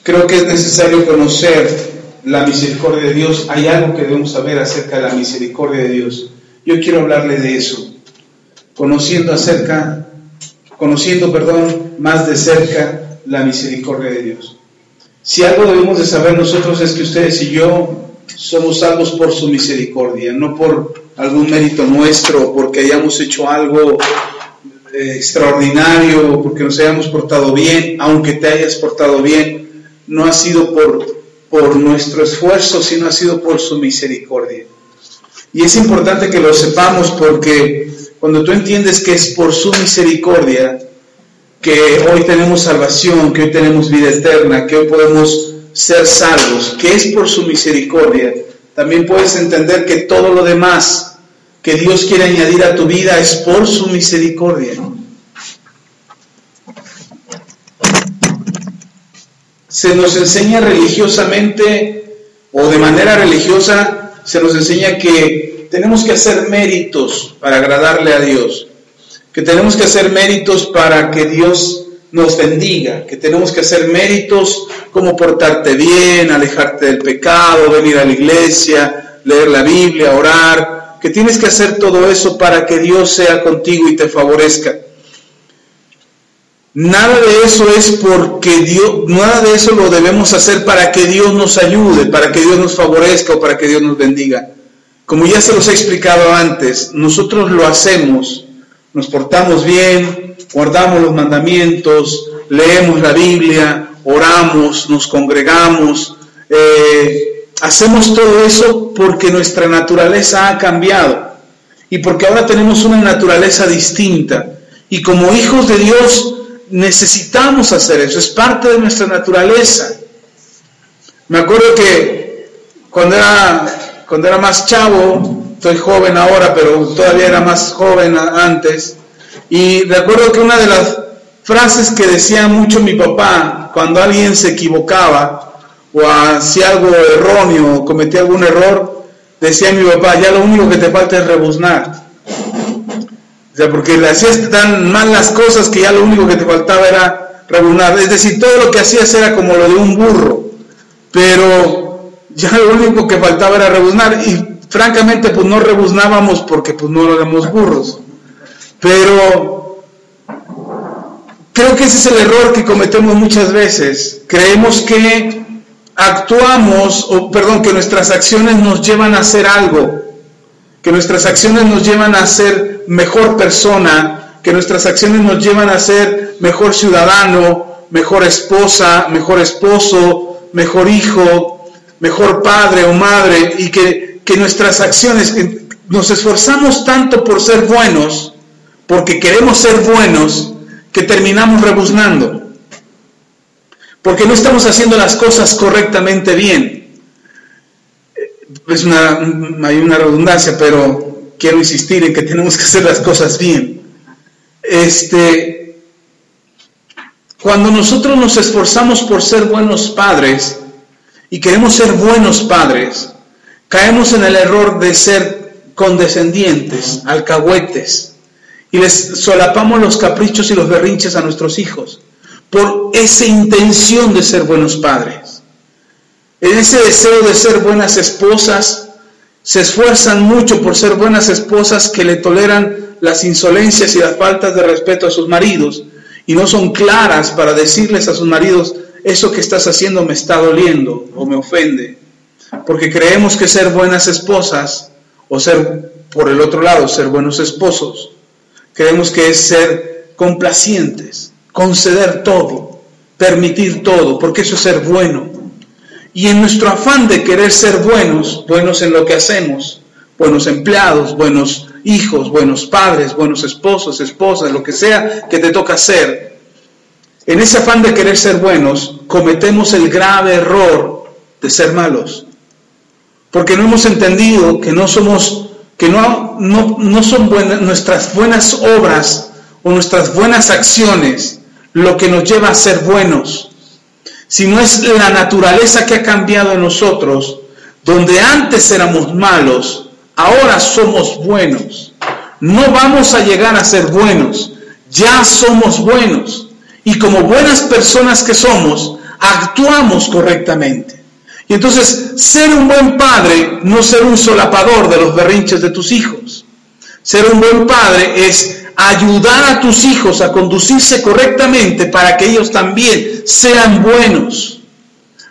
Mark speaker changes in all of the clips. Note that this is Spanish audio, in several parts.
Speaker 1: Creo que es necesario conocer la misericordia de Dios. Hay algo que debemos saber acerca de la misericordia de Dios. Yo quiero hablarle de eso, conociendo más de cerca la misericordia de Dios. Si algo debemos de saber nosotros es que ustedes y yo somos salvos por su misericordia, no por algún mérito nuestro, porque hayamos hecho algo extraordinario, porque nos hayamos portado bien. Aunque te hayas portado bien, no ha sido por nuestro esfuerzo, sino ha sido por su misericordia. Y es importante que lo sepamos, porque cuando tú entiendes que es por su misericordia que hoy tenemos salvación, que hoy tenemos vida eterna, que hoy podemos ser salvos, que es por su misericordia, también puedes entender que todo lo demás que Dios quiere añadir a tu vida es por su misericordia. Se nos enseña religiosamente, o de manera religiosa, se nos enseña que tenemos que hacer méritos para agradarle a Dios, que tenemos que hacer méritos para que Dios nos bendiga, que tenemos que hacer méritos como portarte bien, alejarte del pecado, venir a la iglesia, leer la Biblia, orar, que tienes que hacer todo eso para que Dios sea contigo y te favorezca. Nada de eso es porque Dios, nada de eso lo debemos hacer para que Dios nos ayude, para que Dios nos favorezca o para que Dios nos bendiga. Como ya se los he explicado antes, nosotros lo hacemos, nos portamos bien, guardamos los mandamientos, leemos la Biblia, oramos, nos congregamos, hacemos todo eso porque nuestra naturaleza ha cambiado y porque ahora tenemos una naturaleza distinta, y como hijos de Dios necesitamos hacer eso, es parte de nuestra naturaleza. Me acuerdo que cuando era más chavo, estoy joven ahora, pero todavía era más joven antes, y recuerdo que una de las frases que decía mucho mi papá cuando alguien se equivocaba o hacía algo erróneo o cometía algún error, decía mi papá: ya lo único que te falta es rebuznar. O sea, porque le hacías tan mal las cosas que ya lo único que te faltaba era rebuznar. Es decir, todo lo que hacías era como lo de un burro, pero ya lo único que faltaba era rebuznar, y francamente pues no rebuznábamos porque pues no éramos burros. Pero creo que ese es el error que cometemos muchas veces. Creemos que que nuestras acciones nos llevan a hacer algo, que nuestras acciones nos llevan a ser mejor persona, que nuestras acciones nos llevan a ser mejor ciudadano, mejor esposa, mejor esposo, mejor hijo, mejor padre o madre, y que nuestras acciones, nos esforzamos tanto por ser buenos, porque queremos ser buenos, que terminamos rebuznando, porque no estamos haciendo las cosas correctamente bien. Hay una redundancia, pero quiero insistir en que tenemos que hacer las cosas bien. Cuando nosotros nos esforzamos por ser buenos padres y queremos ser buenos padres, caemos en el error de ser condescendientes, alcahuetes, y les solapamos los caprichos y los berrinches a nuestros hijos por esa intención de ser buenos padres. En ese deseo de ser buenas esposas, se esfuerzan mucho por ser buenas esposas que le toleran las insolencias y las faltas de respeto a sus maridos, y no son claras para decirles a sus maridos: eso que estás haciendo me está doliendo o me ofende. Porque creemos que ser buenas esposas, o ser, por el otro lado, ser buenos esposos, creemos que es ser complacientes, conceder todo, permitir todo, porque eso es ser bueno. Y en nuestro afán de querer ser buenos en lo que hacemos, buenos empleados, buenos hijos, buenos padres, buenos esposos, esposas, lo que sea que te toca hacer, en ese afán de querer ser buenos, cometemos el grave error de ser malos. Porque no hemos entendido que no son nuestras buenas obras o nuestras buenas acciones lo que nos lleva a ser buenos, sino es la naturaleza que ha cambiado en nosotros, donde antes éramos malos, ahora somos buenos. No vamos a llegar a ser buenos, ya somos buenos, y como buenas personas que somos, actuamos correctamente. Y entonces, ser un buen padre, no ser un solapador de los berrinches de tus hijos. Ser un buen padre es ayudar a tus hijos a conducirse correctamente para que ellos también sean buenos,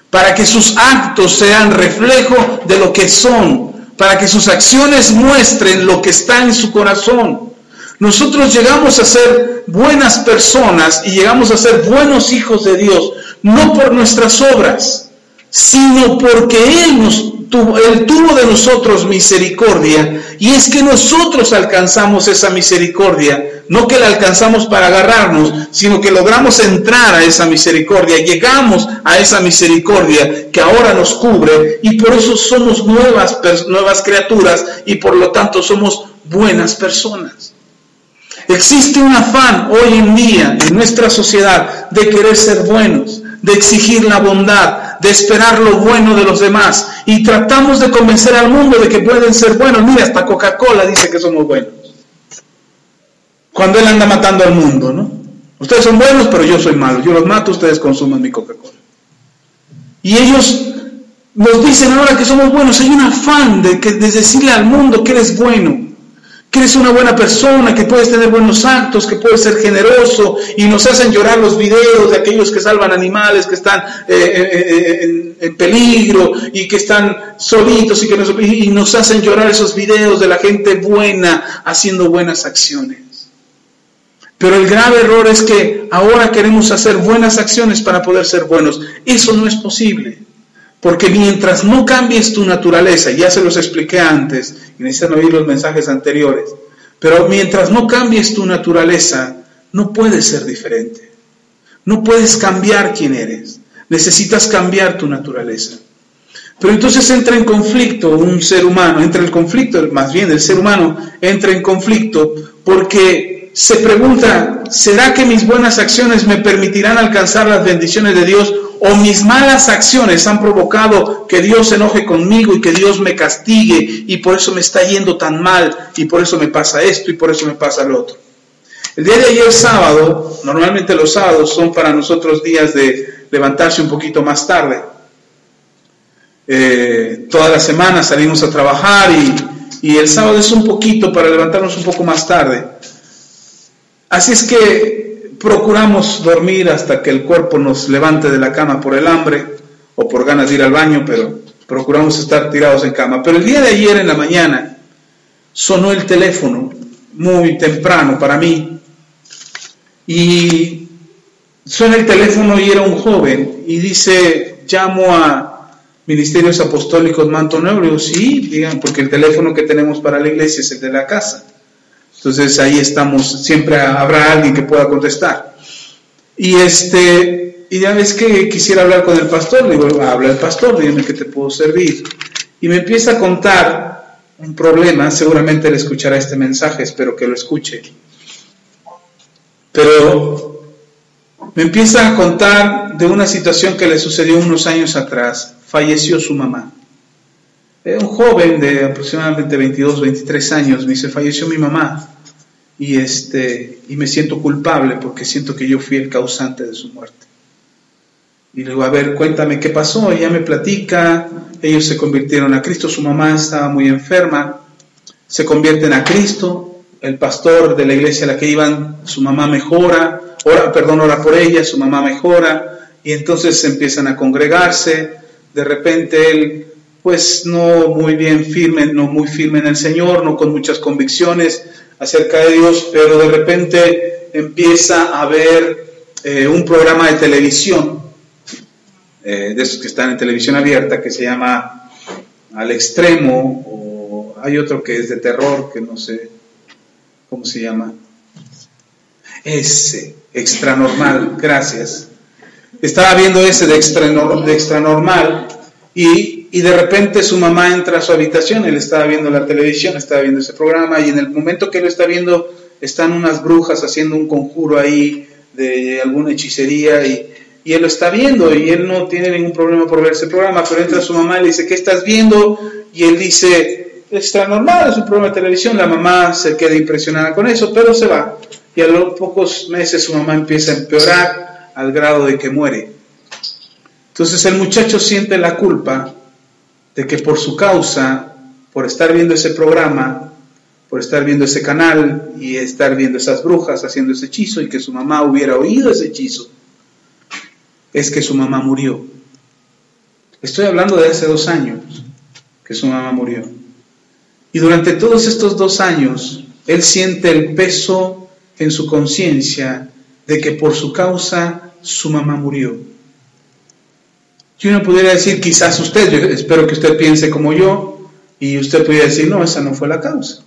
Speaker 1: para que sus actos sean reflejo de lo que son, para que sus acciones muestren lo que está en su corazón. Nosotros llegamos a ser buenas personas y llegamos a ser buenos hijos de Dios, no por nuestras obras, sino porque Él tuvo de nosotros misericordia, y es que nosotros alcanzamos esa misericordia, no que la alcanzamos para agarrarnos, sino que logramos entrar a esa misericordia, llegamos a esa misericordia que ahora nos cubre, y por eso somos nuevas criaturas, y por lo tanto somos buenas personas. Existe un afán hoy en día en nuestra sociedad de querer ser buenos, de exigir la bondad, de esperar lo bueno de los demás, y tratamos de convencer al mundo de que pueden ser buenos. Mira, hasta Coca-Cola dice que somos buenos, cuando él anda matando al mundo, ¿no? Ustedes son buenos, pero yo soy malo, yo los mato, ustedes consuman mi Coca-Cola. Y ellos nos dicen ahora que somos buenos. Hay un afán de decirle al mundo que eres bueno, que eres una buena persona, que puedes tener buenos actos, que puedes ser generoso, y nos hacen llorar los videos de aquellos que salvan animales, que están en peligro y que están solitos, y nos hacen llorar esos videos de la gente buena haciendo buenas acciones. Pero el grave error es que ahora queremos hacer buenas acciones para poder ser buenos. Eso no es posible. Porque mientras no cambies tu naturaleza, ya se los expliqué antes, y necesitan oír los mensajes anteriores, pero mientras no cambies tu naturaleza, no puedes ser diferente. No puedes cambiar quién eres. Necesitas cambiar tu naturaleza. Pero entonces entra en conflicto un ser humano, el ser humano entra en conflicto porque se pregunta, ¿será que mis buenas acciones me permitirán alcanzar las bendiciones de Dios? ¿O mis malas acciones han provocado que Dios se enoje conmigo y que Dios me castigue, y por eso me está yendo tan mal, y por eso me pasa esto y por eso me pasa lo otro? El día de ayer sábado, normalmente los sábados son para nosotros días de levantarse un poquito más tarde. Toda la semana salimos a trabajar y el sábado es un poquito para levantarnos un poco más tarde. Así es que procuramos dormir hasta que el cuerpo nos levante de la cama por el hambre o por ganas de ir al baño, pero procuramos estar tirados en cama. Pero el día de ayer en la mañana sonó el teléfono muy temprano para mí, y suena el teléfono y era un joven y dice, llamo a Ministerios Apostólicos Manto Nuevo. Y digo, sí, digan, porque el teléfono que tenemos para la iglesia es el de la casa. Entonces ahí estamos, siempre habrá alguien que pueda contestar. Y ya ves que quisiera hablar con el pastor. Le digo, habla el pastor, dígame que te puedo servir. Y me empieza a contar un problema. Seguramente él escuchará este mensaje, espero que lo escuche. Pero me empieza a contar de una situación que le sucedió unos años atrás. Falleció su mamá. Un joven de aproximadamente 22, 23 años, me dice, falleció mi mamá, y me siento culpable porque siento que yo fui el causante de su muerte. Y le digo, a ver, cuéntame qué pasó. Ella me platica, ellos se convirtieron a Cristo, su mamá estaba muy enferma, se convierten a Cristo, el pastor de la iglesia a la que iban, su mamá ora por ella, su mamá mejora, y entonces empiezan a congregarse. De repente él, pues no muy firme en el Señor, no con muchas convicciones acerca de Dios, pero de repente empieza a ver un programa de televisión, de esos que están en televisión abierta, que se llama Al Extremo, o hay otro que es de terror, que no sé cómo se llama, Extranormal, gracias. Estaba viendo ese de Extranormal, y de repente su mamá entra a su habitación. Él estaba viendo la televisión, estaba viendo ese programa, y en el momento que lo está viendo, están unas brujas haciendo un conjuro ahí de alguna hechicería, y él lo está viendo, y él no tiene ningún problema por ver ese programa, pero entra su mamá y le dice, ¿qué estás viendo? Y él dice, Extranormal, es un programa de televisión. La mamá se queda impresionada con eso, pero se va, y a los pocos meses su mamá empieza a empeorar al grado de que muere. Entonces el muchacho siente la culpa de que por su causa, por estar viendo ese programa, por estar viendo ese canal y estar viendo esas brujas haciendo ese hechizo y que su mamá hubiera oído ese hechizo, es que su mamá murió. Estoy hablando de hace 2 años que su mamá murió. Y durante todos estos 2 años, él siente el peso en su conciencia de que por su causa su mamá murió. Y uno pudiera decir, quizás usted, yo espero que usted piense como yo, y usted pudiera decir, no, esa no fue la causa.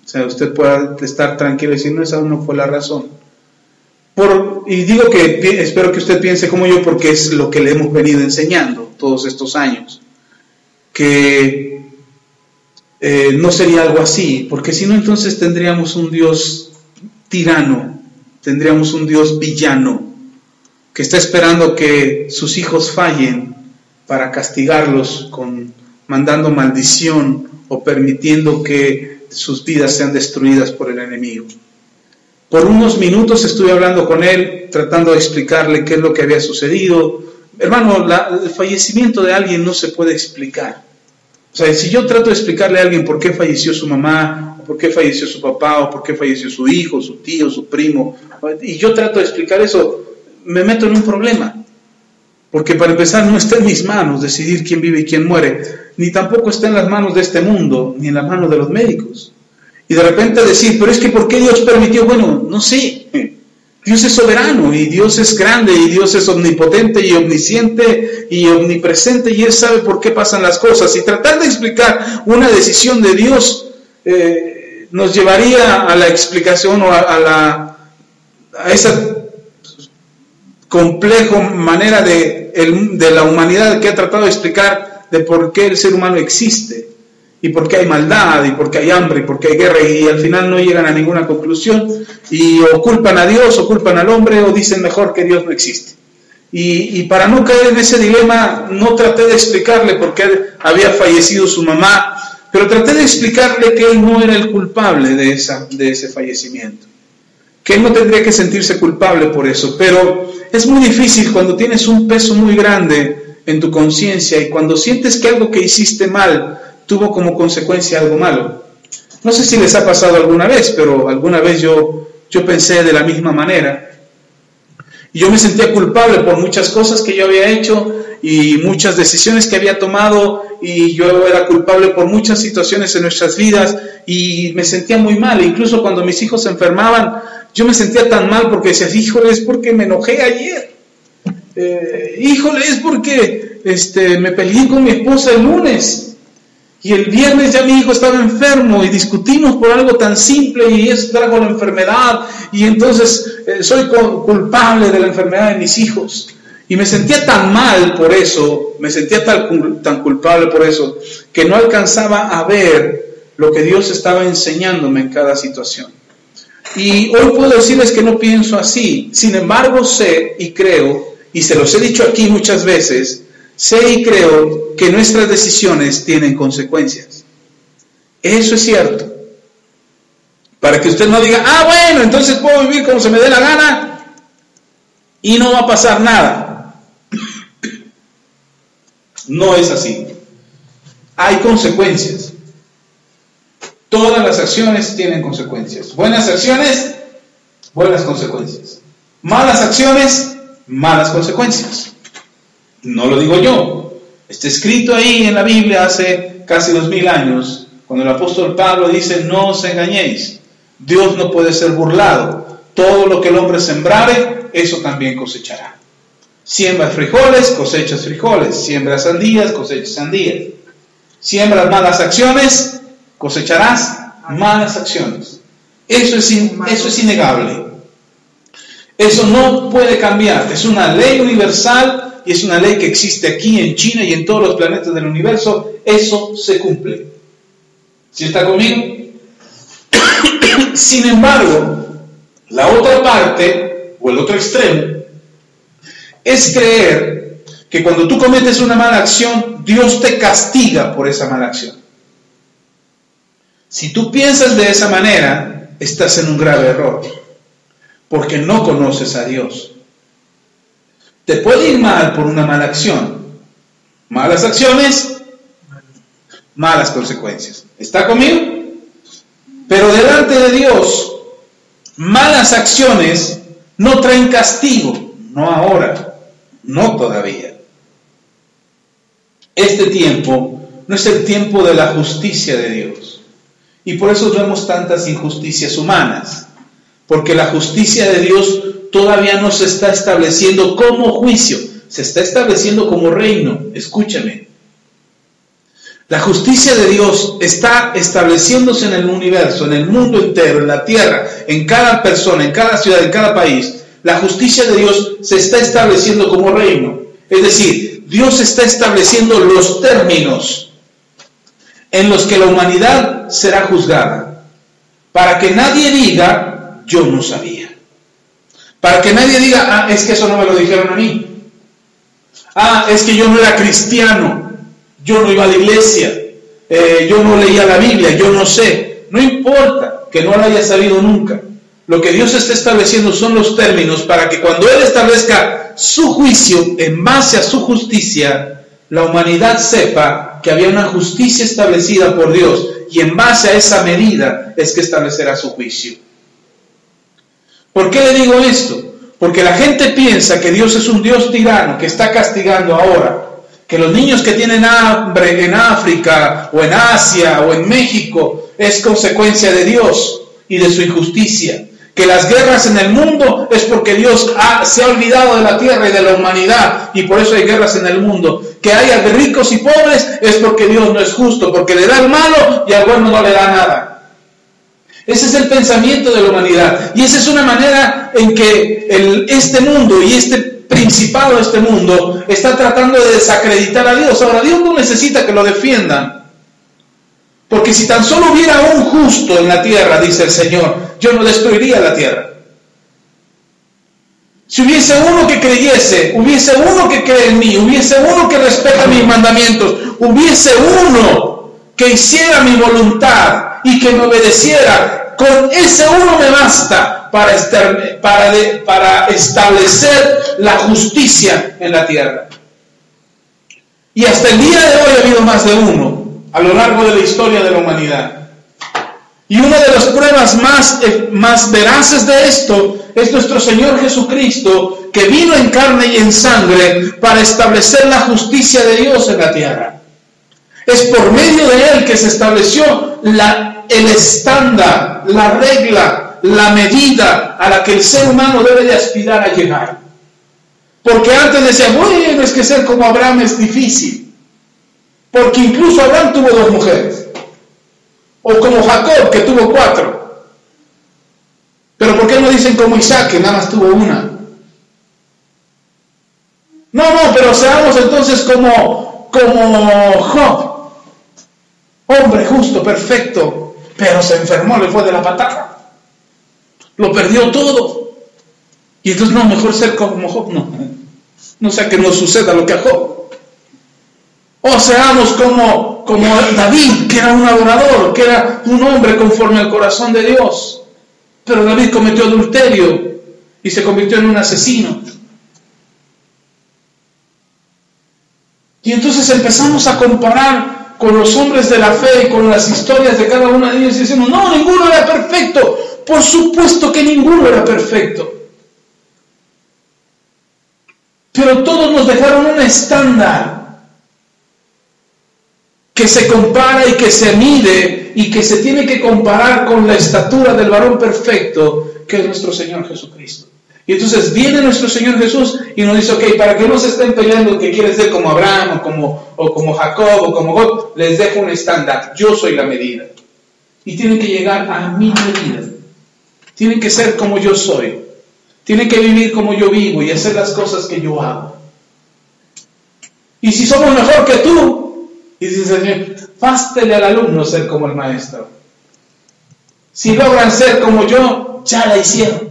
Speaker 1: O sea, usted pueda estar tranquilo y decir, no, esa no fue la razón. Y digo que espero que usted piense como yo porque es lo que le hemos venido enseñando todos estos años. Que no sería algo así, porque si no entonces tendríamos un Dios tirano, tendríamos un Dios villano, que está esperando que sus hijos fallen para castigarlos mandando maldición o permitiendo que sus vidas sean destruidas por el enemigo. Por unos minutos estuve hablando con él, tratando de explicarle qué es lo que había sucedido. Hermano, el fallecimiento de alguien no se puede explicar. O sea, si yo trato de explicarle a alguien por qué falleció su mamá, o por qué falleció su papá, o por qué falleció su hijo, su tío, su primo, y yo trato de explicar eso, me meto en un problema. Porque para empezar no está en mis manos decidir quién vive y quién muere, ni tampoco está en las manos de este mundo, ni en las manos de los médicos. Y de repente decir, pero es que ¿por qué Dios permitió? Bueno, no sé. Dios es soberano y Dios es grande y Dios es omnipotente y omnisciente y omnipresente y Él sabe por qué pasan las cosas. Y tratar de explicar una decisión de Dios nos llevaría a la explicación o a esa compleja manera de la humanidad que ha tratado de explicar de por qué el ser humano existe. Y por qué hay maldad, y por qué hay hambre, y por qué hay guerra, y al final no llegan a ninguna conclusión, y o culpan a Dios, o culpan al hombre, o dicen mejor que Dios no existe. Y para no caer en ese dilema, no traté de explicarle por qué había fallecido su mamá, pero traté de explicarle que él no era el culpable de ese fallecimiento, que él no tendría que sentirse culpable por eso, pero es muy difícil cuando tienes un peso muy grande en tu conciencia, y cuando sientes que algo que hiciste mal tuvo como consecuencia algo malo. No sé si les ha pasado alguna vez, pero alguna vez yo pensé de la misma manera. Y yo me sentía culpable por muchas cosas que yo había hecho y muchas decisiones que había tomado, y yo era culpable por muchas situaciones en nuestras vidas y me sentía muy mal. Incluso cuando mis hijos se enfermaban, yo me sentía tan mal porque decía, híjole, es porque me enojé ayer. Híjole, es porque me peleé con mi esposa el lunes. Y el viernes ya mi hijo estaba enfermo y discutimos por algo tan simple y eso trajo la enfermedad y entonces soy culpable de la enfermedad de mis hijos. Y me sentía tan mal por eso, me sentía tan culpable por eso, que no alcanzaba a ver lo que Dios estaba enseñándome en cada situación. Y hoy puedo decirles que no pienso así. Sin embargo, sé y creo, y se los he dicho aquí muchas veces, sé y creo que nuestras decisiones tienen consecuencias. Eso es cierto. Para que usted no diga, bueno, entonces puedo vivir como se me dé la gana y no va a pasar nada. No es así. Hay consecuencias. Todas las acciones tienen consecuencias. Buenas acciones, buenas consecuencias. Malas acciones, malas consecuencias. No lo digo yo, está escrito ahí en la Biblia hace casi 2000 años, cuando el apóstol Pablo dice, no os engañéis, Dios no puede ser burlado, todo lo que el hombre sembrare, eso también cosechará. Siembras frijoles, cosechas frijoles, siembras sandías, cosechas sandías. Siembras malas acciones, cosecharás malas acciones. Eso es innegable. Eso no puede cambiar, es una ley universal. Y es una ley que existe aquí en China y en todos los planetas del universo. Eso se cumple. ¿Sí está conmigo? Sin embargo, la otra parte, o el otro extremo, es creer que cuando tú cometes una mala acción, Dios te castiga por esa mala acción. Si tú piensas de esa manera, estás en un grave error, porque no conoces a Dios. Te puede ir mal por una mala acción. Malas acciones, malas consecuencias. ¿Está conmigo? Pero delante de Dios, malas acciones no traen castigo. No ahora, no todavía. Este tiempo no es el tiempo de la justicia de Dios. Y por eso vemos tantas injusticias humanas. Porque la justicia de Dios todavía no se está estableciendo como juicio. Se está estableciendo como reino. Escúchame. La justicia de Dios está estableciéndose en el universo, en el mundo entero, en la tierra, en cada persona, en cada ciudad, en cada país. La justicia de Dios se está estableciendo como reino. Es decir, Dios está estableciendo los términos en los que la humanidad será juzgada. Para que nadie diga, yo no sabía. Para que nadie diga, es que eso no me lo dijeron a mí. Es que yo no era cristiano. Yo no iba a la iglesia. Yo no leía la Biblia. Yo no sé. No importa que no lo haya sabido nunca. Lo que Dios está estableciendo son los términos para que cuando Él establezca su juicio en base a su justicia, la humanidad sepa que había una justicia establecida por Dios y en base a esa medida es que establecerá su juicio. ¿Por qué le digo esto? Porque la gente piensa que Dios es un Dios tirano que está castigando ahora, que los niños que tienen hambre en África o en Asia o en México es consecuencia de Dios y de su injusticia. Que las guerras en el mundo es porque Dios se ha olvidado de la tierra y de la humanidad y por eso hay guerras en el mundo. Que haya de ricos y pobres es porque Dios no es justo, porque le da al malo y al bueno no le da nada. Ese es el pensamiento de la humanidad y esa es una manera en que este mundo y este principado de este mundo está tratando de desacreditar a Dios. Ahora, Dios no necesita que lo defiendan. Porque si tan solo hubiera un justo en la tierra, dice el Señor, yo no destruiría la tierra. Si hubiese uno que creyese, hubiese uno que cree en mí, hubiese uno que respeta mis mandamientos, hubiese uno que hiciera mi voluntad y que me obedeciera, con ese uno me basta para establecer la justicia en la tierra. Y hasta el día de hoy ha habido más de uno a lo largo de la historia de la humanidad. Y una de las pruebas más veraces de esto es nuestro Señor Jesucristo, que vino en carne y en sangre para establecer la justicia de Dios en la tierra. Es por medio de Él que se estableció el estándar, la regla, la medida a la que el ser humano debe de aspirar a llegar. Porque antes decía, bueno, es que ser como Abraham es difícil. Porque incluso Abraham tuvo 2 mujeres. O como Jacob, que tuvo 4. Pero ¿por qué no dicen como Isaac, que nada más tuvo una? No, pero seamos entonces como Job. Hombre justo, perfecto, pero se enfermó, le fue de la patada. Lo perdió todo. Y entonces no, mejor ser como Job, no sea que nos suceda lo que a Job. O seamos como David, que era un adorador, que era un hombre conforme al corazón de Dios. Pero David cometió adulterio y se convirtió en un asesino. Y entonces empezamos a comparar con los hombres de la fe y con las historias de cada uno de ellos y decimos, no, ninguno era perfecto. Por supuesto que ninguno era perfecto. Pero todos nos dejaron un estándar que se compara y que se mide y que se tiene que comparar con la estatura del varón perfecto que es nuestro Señor Jesucristo. Y entonces viene nuestro Señor Jesús y nos dice, ok, para que no se estén peleando que quieren ser como Abraham o como Jacob o como God, les dejo un estándar, yo soy la medida. Y tienen que llegar a mi medida. Tienen que ser como yo soy. Tienen que vivir como yo vivo y hacer las cosas que yo hago. Y si somos mejor que tú, y dice el Señor, bástele al alumno ser como el maestro. Si logran ser como yo, ya la hicieron.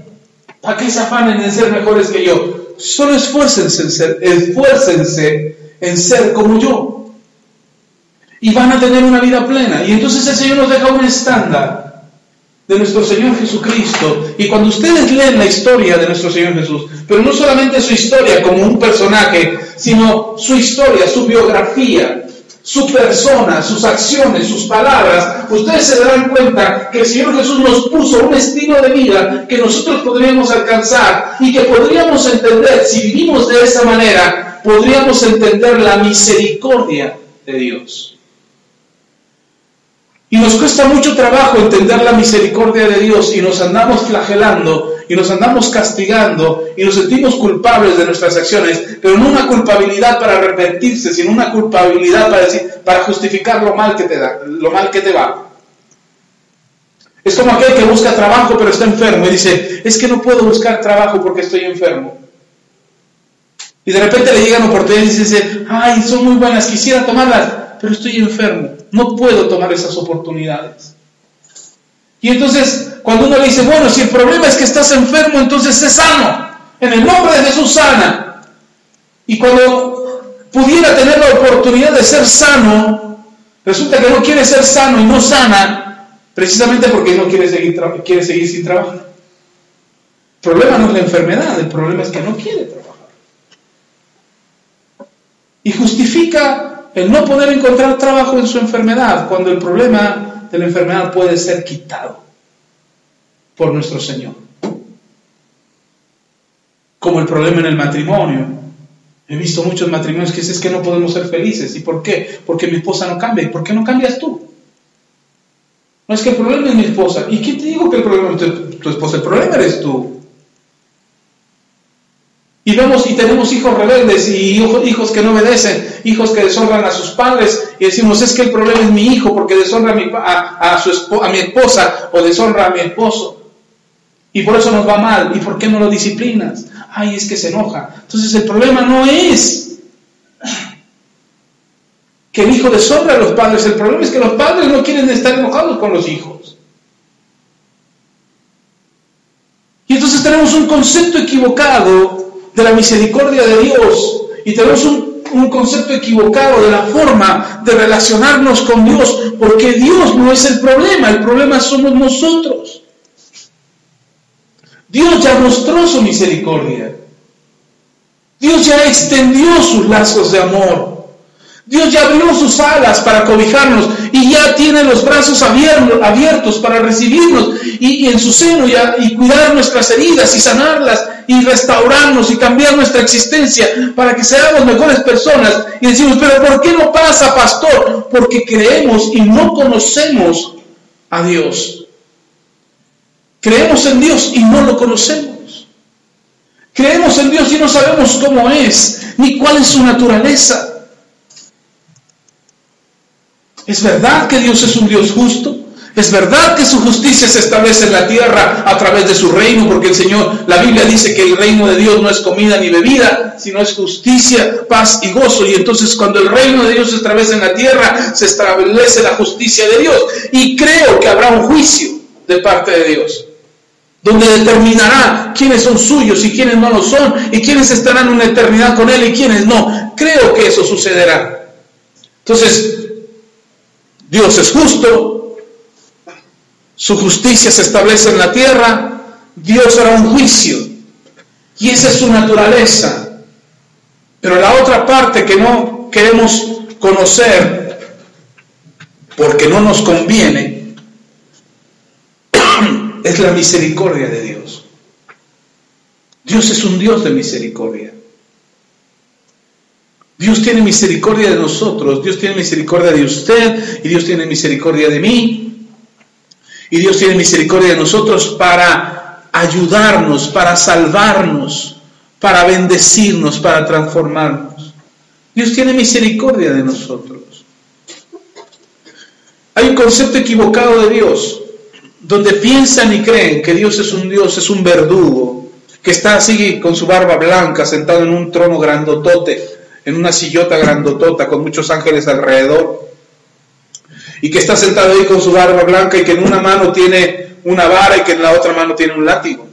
Speaker 1: ¿Para qué se afanen en ser mejores que yo? Solo esfuércense en ser como yo. Y van a tener una vida plena. Y entonces el Señor nos deja un estándar. de nuestro Señor Jesucristo. Y cuando ustedes leen la historia de nuestro Señor Jesús, pero no solamente su historia como un personaje, sino su historia, su biografía, su persona, sus acciones, sus palabras, ustedes se darán cuenta que el Señor Jesús nos puso un estilo de vida que nosotros podríamos alcanzar y que podríamos entender. Si vivimos de esa manera, podríamos entender la misericordia de Dios. Y nos cuesta mucho trabajo entender la misericordia de Dios y nos andamos flagelando y nos andamos castigando y nos sentimos culpables de nuestras acciones, pero no una culpabilidad para arrepentirse, sino una culpabilidad para justificar lo mal que te va. Es como aquel que busca trabajo pero está enfermo y dice, es que no puedo buscar trabajo porque estoy enfermo. Y de repente le llegan oportunidades y dice, ay, son muy buenas, quisiera tomarlas, pero estoy enfermo, no puedo tomar esas oportunidades. Y entonces, cuando uno le dice, bueno, si el problema es que estás enfermo, entonces sé sano, en el nombre de Jesús sana. Y cuando pudiera tener la oportunidad de ser sano, resulta que no quiere ser sano y no sana, precisamente porque no quiere seguir sin trabajar. El problema no es la enfermedad, el problema es que no quiere trabajar. Y justifica el no poder encontrar trabajo en su enfermedad, cuando el problema de la enfermedad puede ser quitado por nuestro Señor. Como el problema en el matrimonio. He visto muchos matrimonios que dicen, es que no podemos ser felices. ¿Y por qué? Porque mi esposa no cambia. ¿Y por qué no cambias tú? No, es que el problema es mi esposa. ¿Y quién te dijo que el problema es tu esposa? El problema eres tú. Y tenemos hijos rebeldes y hijos que no obedecen, hijos que deshonran a sus padres, y decimos, es que el problema es mi hijo porque deshonra a mi esposa o deshonra a mi esposo. Y por eso nos va mal. ¿Y por qué no lo disciplinas? Ay, es que se enoja. Entonces el problema no es que el hijo deshonra a los padres, el problema es que los padres no quieren estar enojados con los hijos. Y entonces tenemos un concepto equivocado de la misericordia de Dios, y tenemos un concepto equivocado de la forma de relacionarnos con Dios, porque Dios no es el problema somos nosotros. Dios ya mostró su misericordia, Dios ya extendió sus lazos de amor, Dios ya abrió sus alas para cobijarnos y ya tiene los brazos abiertos para recibirnos y en su seno y cuidar nuestras heridas y sanarlas y restaurarnos y cambiar nuestra existencia para que seamos mejores personas. Y decimos, pero ¿por qué no pasa, pastor? Porque creemos y no conocemos a Dios. Creemos en Dios y no lo conocemos. Creemos en Dios y no sabemos cómo es, ni cuál es su naturaleza. ¿Es verdad que Dios es un Dios justo? ¿Es verdad que su justicia se establece en la tierra a través de su reino? Porque la Biblia dice que el reino de Dios no es comida ni bebida, sino es justicia, paz y gozo. Y entonces cuando el reino de Dios se establece en la tierra, se establece la justicia de Dios. Y creo que habrá un juicio de parte de Dios, donde determinará quiénes son suyos y quiénes no lo son, y quiénes estarán en una eternidad con Él y quiénes no. Creo que eso sucederá. Entonces, Dios es justo, su justicia se establece en la tierra, Dios hará un juicio, y esa es su naturaleza. Pero la otra parte que no queremos conocer, porque no nos conviene, es la misericordia de Dios. Dios es un Dios de misericordia. Dios tiene misericordia de nosotros, Dios tiene misericordia de usted, y Dios tiene misericordia de mí, y Dios tiene misericordia de nosotros para ayudarnos, para salvarnos, para bendecirnos, para transformarnos. Dios tiene misericordia de nosotros. Hay un concepto equivocado de Dios, donde piensan y creen que Dios es un verdugo, que está así con su barba blanca, sentado en un trono grandotote, en una sillota grandotota con muchos ángeles alrededor, y que está sentado ahí con su barba blanca y que en una mano tiene una vara y que en la otra mano tiene un látigo.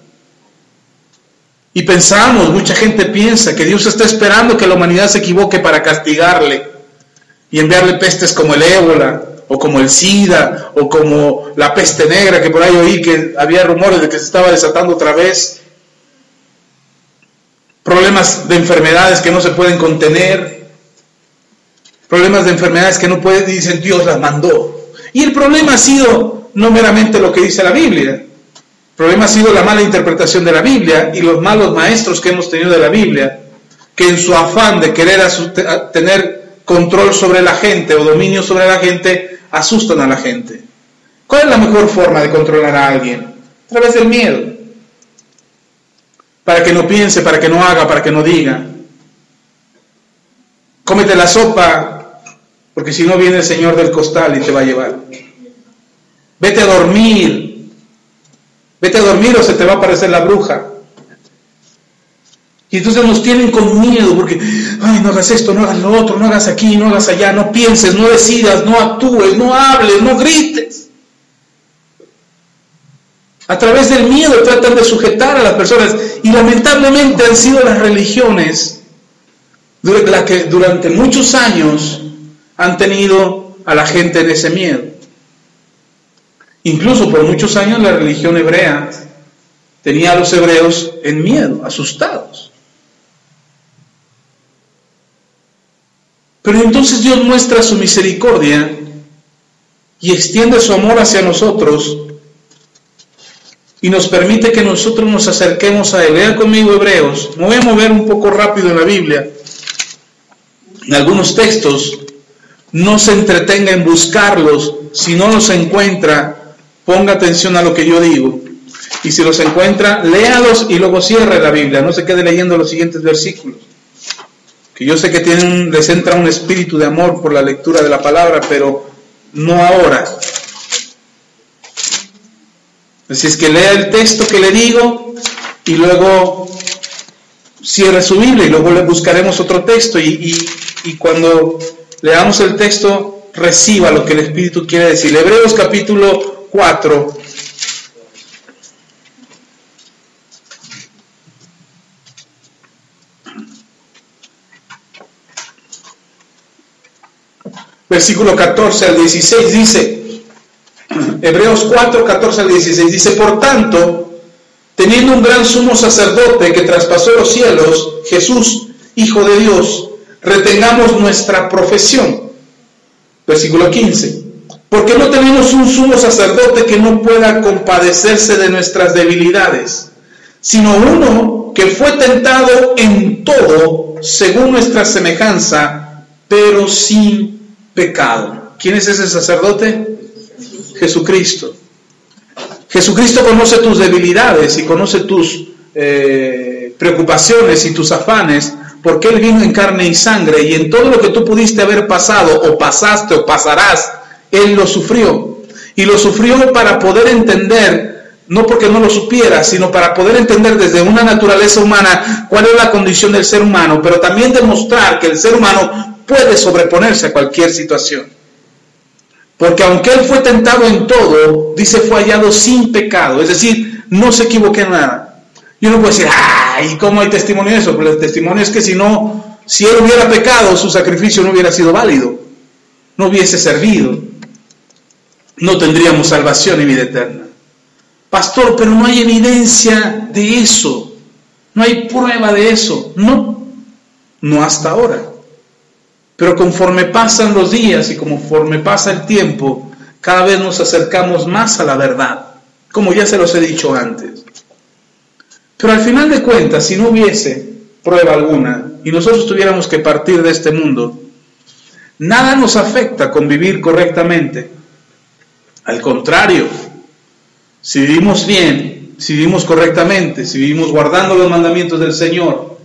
Speaker 1: Y mucha gente piensa que Dios está esperando que la humanidad se equivoque para castigarle y enviarle pestes como el ébola o como el SIDA, o como la peste negra, que por ahí oí que había rumores de que se estaba desatando otra vez, problemas de enfermedades que no se pueden contener, problemas de enfermedades que no pueden, dicen Dios las mandó. Y el problema ha sido no meramente lo que dice la Biblia, el problema ha sido la mala interpretación de la Biblia y los malos maestros que hemos tenido de la Biblia, que en su afán de querer tener control sobre la gente o dominio sobre la gente, asustan a la gente. ¿Cuál es la mejor forma de controlar a alguien? A través del miedo. Para que no piense, para que no haga, para que no diga. Cómete la sopa, porque si no viene el Señor del costal y te va a llevar. Vete a dormir o se te va a aparecer la bruja. Y entonces nos tienen con miedo porque, ay, no hagas esto, no hagas lo otro, no hagas aquí, no hagas allá, no pienses, no decidas, no actúes, no hables, no grites. A través del miedo tratan de sujetar a las personas y lamentablemente han sido las religiones las que durante muchos años han tenido a la gente en ese miedo. Incluso por muchos años la religión hebrea tenía a los hebreos en miedo, asustados. Pero entonces Dios muestra su misericordia y extiende su amor hacia nosotros y nos permite que nosotros nos acerquemos a Él. Vean conmigo Hebreos. Me voy a mover un poco rápido en la Biblia. En algunos textos, no se entretenga en buscarlos. Si no los encuentra, ponga atención a lo que yo digo. Y si los encuentra, léalos y luego cierre la Biblia. No se quede leyendo los siguientes versículos. Que yo sé que les entra un espíritu de amor por la lectura de la palabra, pero no ahora. Así es que lea el texto que le digo y luego cierre su Biblia y luego le buscaremos otro texto y cuando leamos el texto reciba lo que el Espíritu quiere decir. Hebreos capítulo 4. Versículo 14 al 16 dice, Hebreos 4, 14 al 16 dice, por tanto, teniendo un gran sumo sacerdote que traspasó los cielos, Jesús, Hijo de Dios, retengamos nuestra profesión. Versículo 15, porque no tenemos un sumo sacerdote que no pueda compadecerse de nuestras debilidades, sino uno que fue tentado en todo según nuestra semejanza, pero sin pecado. ¿Quién es ese sacerdote? Jesucristo. Jesucristo conoce tus debilidades y conoce tus preocupaciones y tus afanes, porque Él vino en carne y sangre, y en todo lo que tú pudiste haber pasado, o pasaste, o pasarás, Él lo sufrió. Y lo sufrió para poder entender, no porque no lo supiera, sino para poder entender desde una naturaleza humana cuál es la condición del ser humano, pero también demostrar que el ser humano puede sobreponerse a cualquier situación. Porque aunque Él fue tentado en todo, dice, fue hallado sin pecado, es decir, no se equivocó en nada. Y uno puede decir, ¿y cómo hay testimonio de eso? Pero el testimonio es que si Él hubiera pecado, su sacrificio no hubiera sido válido, no hubiese servido, no tendríamos salvación y vida eterna. Pastor, pero no hay evidencia de eso, no hay prueba de eso. No hasta ahora. Pero conforme pasan los días y conforme pasa el tiempo, cada vez nos acercamos más a la verdad, como ya se los he dicho antes. Pero al final de cuentas, si no hubiese prueba alguna y nosotros tuviéramos que partir de este mundo, nada nos afecta con vivir correctamente. Al contrario, si vivimos bien, si vivimos correctamente, si vivimos guardando los mandamientos del Señor,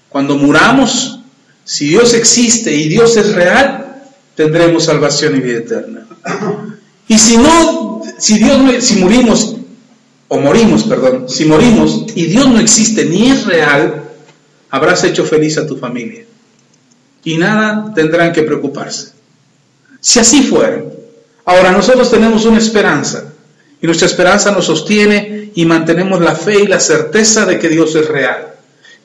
Speaker 1: cuando muramos, si Dios existe y Dios es real, tendremos salvación y vida eterna. Y si morimos y Dios no existe ni es real, habrás hecho feliz a tu familia. Y nada tendrán que preocuparse. Si así fuera. Ahora nosotros tenemos una esperanza. Y nuestra esperanza nos sostiene y mantenemos la fe y la certeza de que Dios es real.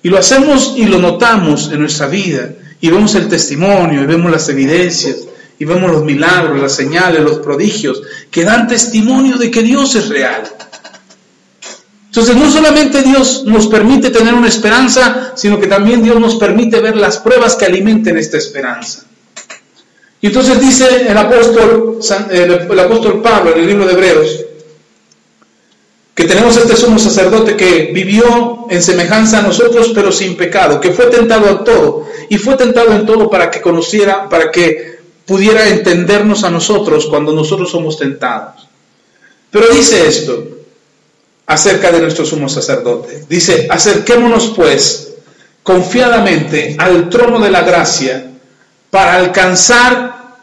Speaker 1: Y lo hacemos y lo notamos en nuestra vida. Y vemos el testimonio, y vemos las evidencias, y vemos los milagros, las señales, los prodigios, que dan testimonio de que Dios es real. Entonces no solamente Dios nos permite tener una esperanza, sino que también Dios nos permite ver las pruebas que alimenten esta esperanza. Y entonces dice el apóstol Pablo en el libro de Hebreos, que tenemos este sumo sacerdote que vivió en semejanza a nosotros, pero sin pecado, que fue tentado en todo, y fue tentado en todo para que conociera, para que pudiera entendernos a nosotros cuando nosotros somos tentados. Pero dice esto acerca de nuestro sumo sacerdote. Dice, acerquémonos pues confiadamente al trono de la gracia para alcanzar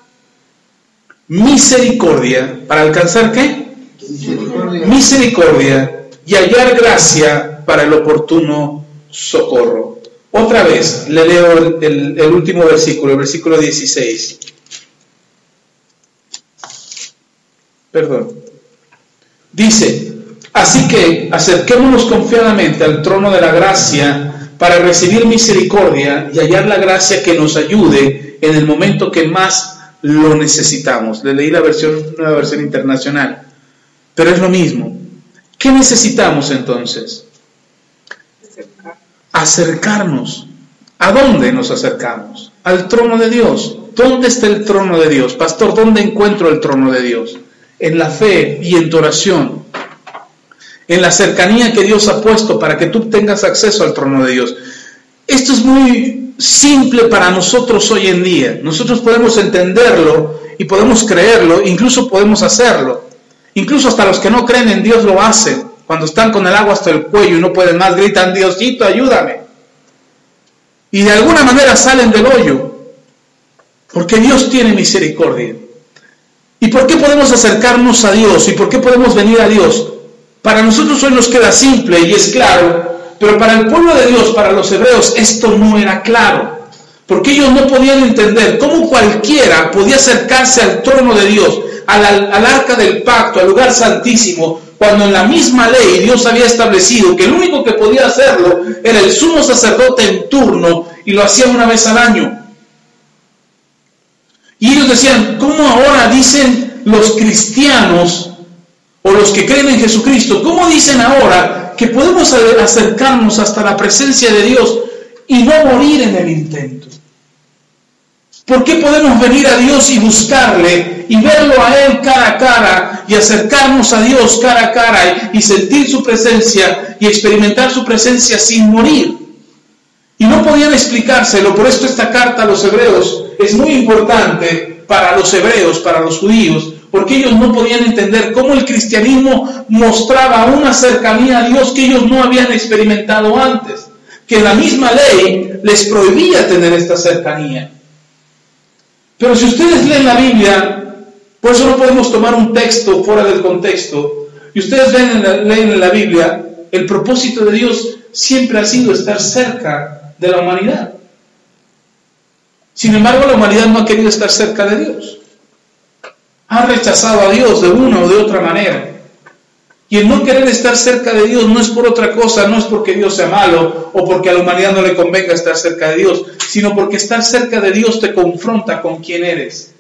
Speaker 1: misericordia. ¿Para alcanzar qué? Misericordia y hallar gracia para el oportuno socorro. Otra vez le leo el último versículo, el versículo 16. Dice, así que acerquémonos confiadamente al trono de la gracia para recibir misericordia y hallar la gracia que nos ayude en el momento que más lo necesitamos. Le leí la nueva versión internacional, pero es lo mismo. ¿Qué necesitamos entonces? Acercarnos. ¿A dónde nos acercamos? Al trono de Dios. ¿Dónde está el trono de Dios? Pastor, ¿dónde encuentro el trono de Dios? En la fe y en tu oración. En la cercanía que Dios ha puesto para que tú tengas acceso al trono de Dios. Esto es muy simple para nosotros hoy en día. Nosotros podemos entenderlo y podemos creerlo, incluso podemos hacerlo. Incluso hasta los que no creen en Dios lo hacen. Cuando están con el agua hasta el cuello y no pueden más, gritan, Diosito, ayúdame. Y de alguna manera salen del hoyo. Porque Dios tiene misericordia. ¿Y por qué podemos acercarnos a Dios? ¿Y por qué podemos venir a Dios? Para nosotros hoy nos queda simple y es claro, pero para el pueblo de Dios, para los hebreos, esto no era claro. Porque ellos no podían entender cómo cualquiera podía acercarse al trono de Dios, al arca del pacto, al lugar santísimo, cuando en la misma ley Dios había establecido que el único que podía hacerlo era el sumo sacerdote en turno y lo hacía una vez al año. Y ellos decían, ¿cómo ahora dicen los cristianos o los que creen en Jesucristo, cómo dicen ahora que podemos acercarnos hasta la presencia de Dios y no morir en el intento? ¿Por qué podemos venir a Dios y buscarle y verlo a Él cara a cara y acercarnos a Dios cara a cara y sentir su presencia y experimentar su presencia sin morir? Y no podían explicárselo, por esto esta carta a los hebreos es muy importante para los hebreos, para los judíos, porque ellos no podían entender cómo el cristianismo mostraba una cercanía a Dios que ellos no habían experimentado antes, que la misma ley les prohibía tener esta cercanía. Pero si ustedes leen la Biblia, por eso no podemos tomar un texto fuera del contexto, y ustedes leen en la Biblia, el propósito de Dios siempre ha sido estar cerca de la humanidad. Sin embargo, la humanidad no ha querido estar cerca de Dios. Ha rechazado a Dios de una o de otra manera. Y el no querer estar cerca de Dios no es por otra cosa, no es porque Dios sea malo o porque a la humanidad no le convenga estar cerca de Dios, sino porque estar cerca de Dios te confronta con quién eres.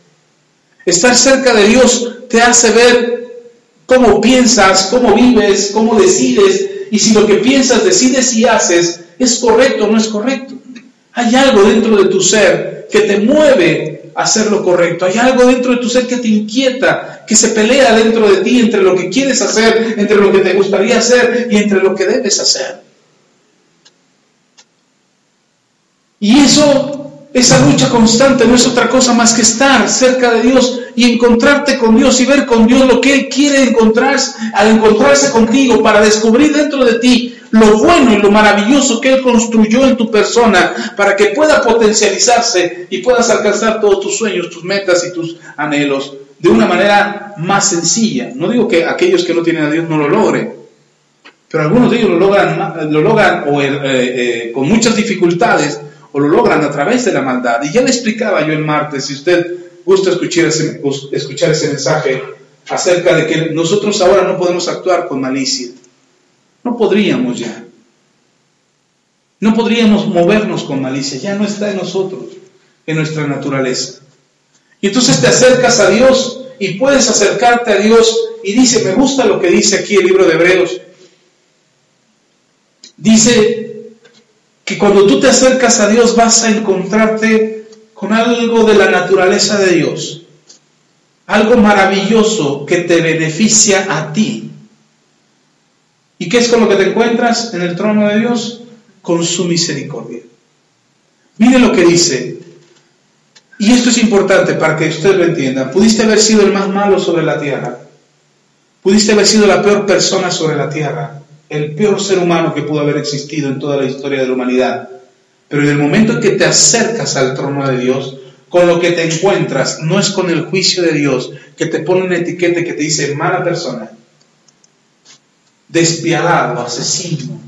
Speaker 1: Estar cerca de Dios te hace ver cómo piensas, cómo vives, cómo decides, y si lo que piensas, decides y haces es correcto o no es correcto. Hay algo dentro de tu ser que te mueve a hacer lo correcto. Hay algo dentro de tu ser que te inquieta, que se pelea dentro de ti entre lo que quieres hacer, entre lo que te gustaría hacer y entre lo que debes hacer. Y esa lucha constante no es otra cosa más que estar cerca de Dios y encontrarte con Dios y ver con Dios lo que Él quiere encontrarse, al encontrarse contigo, para descubrir dentro de ti lo bueno y lo maravilloso que Él construyó en tu persona para que pueda potencializarse y puedas alcanzar todos tus sueños, tus metas y tus anhelos de una manera más sencilla. No digo que aquellos que no tienen a Dios no lo logren, pero algunos de ellos lo logran con muchas dificultades, o lo logran a través de la maldad. Y ya le explicaba yo el martes, si usted gusta escuchar ese mensaje, acerca de que nosotros ahora no podemos actuar con malicia. No podríamos ya. No podríamos movernos con malicia. Ya no está en nosotros, en nuestra naturaleza. Y entonces te acercas a Dios y puedes acercarte a Dios. Y dice, me gusta lo que dice aquí el libro de Hebreos. Dice que cuando tú te acercas a Dios vas a encontrarte con algo de la naturaleza de Dios. Algo maravilloso que te beneficia a ti. ¿Y qué es con lo que te encuentras en el trono de Dios? Con su misericordia. Mire lo que dice. Y esto es importante para que usted lo entienda. Pudiste haber sido el más malo sobre la tierra. Pudiste haber sido la peor persona sobre la tierra. El peor ser humano que pudo haber existido en toda la historia de la humanidad. Pero en el momento en que te acercas al trono de Dios, con lo que te encuentras, no es con el juicio de Dios, que te pone una etiqueta que te dice mala persona, despiadado, asesino,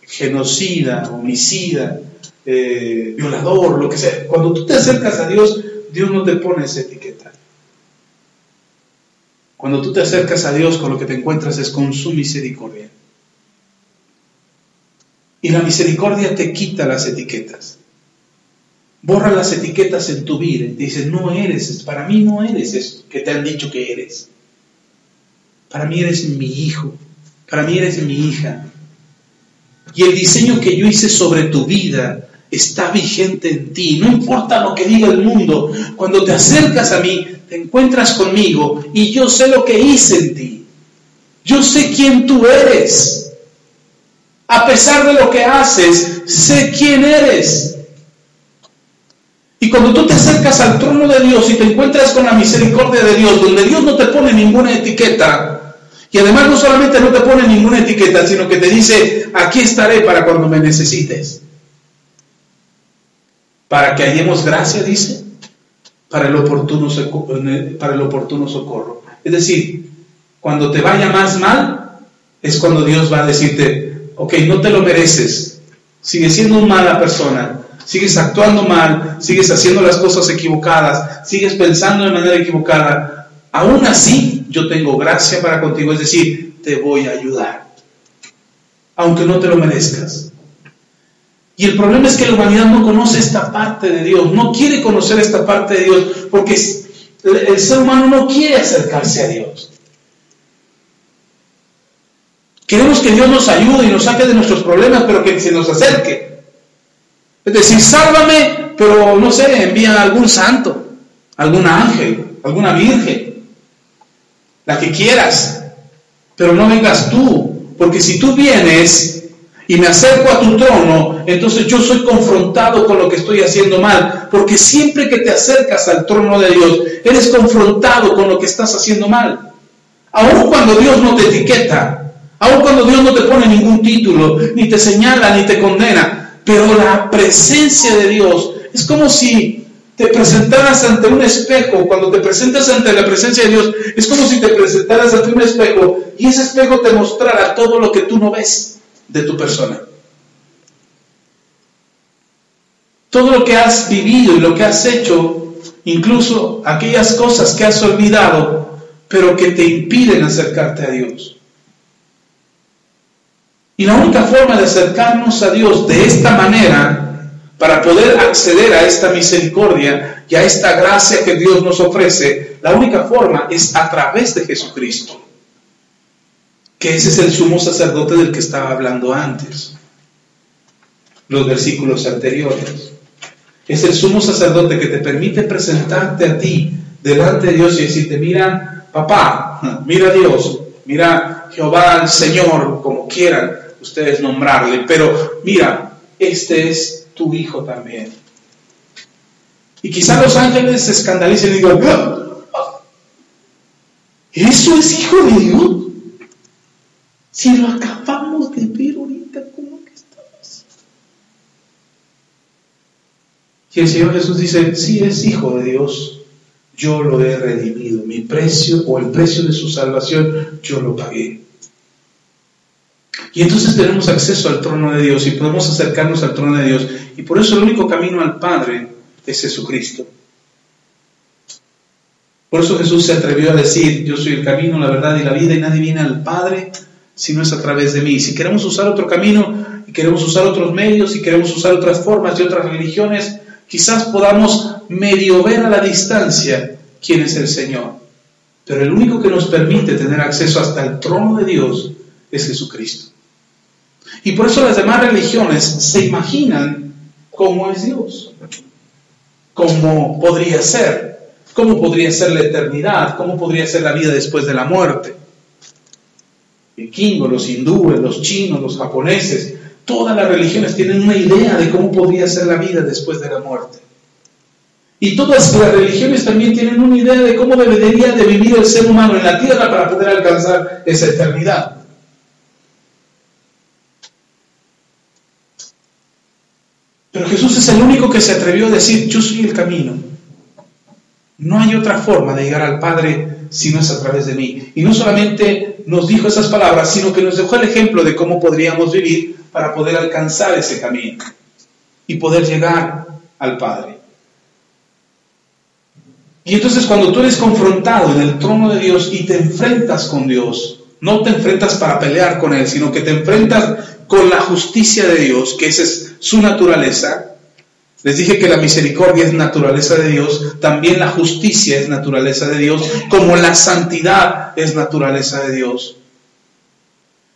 Speaker 1: genocida, homicida, violador, lo que sea. Cuando tú te acercas a Dios, Dios no te pone esa etiqueta. Cuando tú te acercas a Dios, con lo que te encuentras es con su misericordia. Y la misericordia te quita las etiquetas. Borra las etiquetas en tu vida y te dice, no eres, para mí no eres eso que te han dicho que eres. Para mí eres mi hijo, para mí eres mi hija. Y el diseño que yo hice sobre tu vida está vigente en ti. No importa lo que diga el mundo, cuando te acercas a mí, te encuentras conmigo y yo sé lo que hice en ti. Yo sé quién tú eres. A pesar de lo que haces, sé quién eres. Y cuando tú te acercas al trono de Dios y te encuentras con la misericordia de Dios, donde Dios no te pone ninguna etiqueta, y además no solamente no te pone ninguna etiqueta, sino que te dice, aquí estaré para cuando me necesites. Para que hallemos gracia, dice, para el oportuno socorro. Es decir, cuando te vaya más mal, es cuando Dios va a decirte, ok, no te lo mereces, sigues siendo una mala persona, sigues actuando mal, sigues haciendo las cosas equivocadas, sigues pensando de manera equivocada, aún así yo tengo gracia para contigo, es decir, te voy a ayudar, aunque no te lo merezcas. Y el problema es que la humanidad no conoce esta parte de Dios, no quiere conocer esta parte de Dios, porque el ser humano no quiere acercarse a Dios. Queremos que Dios nos ayude y nos saque de nuestros problemas, pero que se nos acerque. Es decir, sálvame, pero no sé, envía a algún santo, algún ángel, alguna virgen, la que quieras, pero no vengas tú, porque si tú vienes y me acerco a tu trono, entonces yo soy confrontado con lo que estoy haciendo mal, porque siempre que te acercas al trono de Dios, eres confrontado con lo que estás haciendo mal, aun cuando Dios no te etiqueta, aun cuando Dios no te pone ningún título, ni te señala, ni te condena. Pero la presencia de Dios es como si te presentaras ante un espejo. Cuando te presentas ante la presencia de Dios, es como si te presentaras ante un espejo y ese espejo te mostrara todo lo que tú no ves de tu persona. Todo lo que has vivido y lo que has hecho, incluso aquellas cosas que has olvidado, pero que te impiden acercarte a Dios. Y la única forma de acercarnos a Dios de esta manera, para poder acceder a esta misericordia y a esta gracia que Dios nos ofrece, la única forma es a través de Jesucristo. Que ese es el sumo sacerdote del que estaba hablando antes, los versículos anteriores. Es el sumo sacerdote que te permite presentarte a ti delante de Dios y decirte, mira papá, mira Dios, mira Jehová, el Señor, como quieran ustedes nombrarle, pero mira, este es tu hijo también. Y quizá los ángeles se escandalicen y digan, ¿eso es hijo de Dios? Si lo acabamos de ver ahorita, ¿cómo que estamos? Y el Señor Jesús dice, sí es hijo de Dios, yo lo he redimido, mi precio o el precio de su salvación, yo lo pagué. Y entonces tenemos acceso al trono de Dios y podemos acercarnos al trono de Dios. Y por eso el único camino al Padre es Jesucristo. Por eso Jesús se atrevió a decir, yo soy el camino, la verdad y la vida, y nadie viene al Padre si no es a través de mí. Si queremos usar otro camino, y queremos usar otros medios, y queremos usar otras formas y otras religiones, quizás podamos medio ver a la distancia quién es el Señor. Pero el único que nos permite tener acceso hasta el trono de Dios es Jesucristo. Y por eso las demás religiones se imaginan cómo es Dios, cómo podría ser la eternidad, cómo podría ser la vida después de la muerte. El vikingos, los hindúes, los chinos, los japoneses, todas las religiones tienen una idea de cómo podría ser la vida después de la muerte. Y todas las religiones también tienen una idea de cómo debería de vivir el ser humano en la tierra para poder alcanzar esa eternidad. Pero Jesús es el único que se atrevió a decir: yo soy el camino. No hay otra forma de llegar al Padre si no es a través de mí. Y no solamente nos dijo esas palabras, sino que nos dejó el ejemplo de cómo podríamos vivir para poder alcanzar ese camino y poder llegar al Padre. Y entonces cuando tú eres confrontado en el trono de Dios y te enfrentas con Dios, no te enfrentas para pelear con Él, sino que te enfrentas con la justicia de Dios, que esa es su naturaleza. Les dije que la misericordia es naturaleza de Dios, también la justicia es naturaleza de Dios, como la santidad es naturaleza de Dios.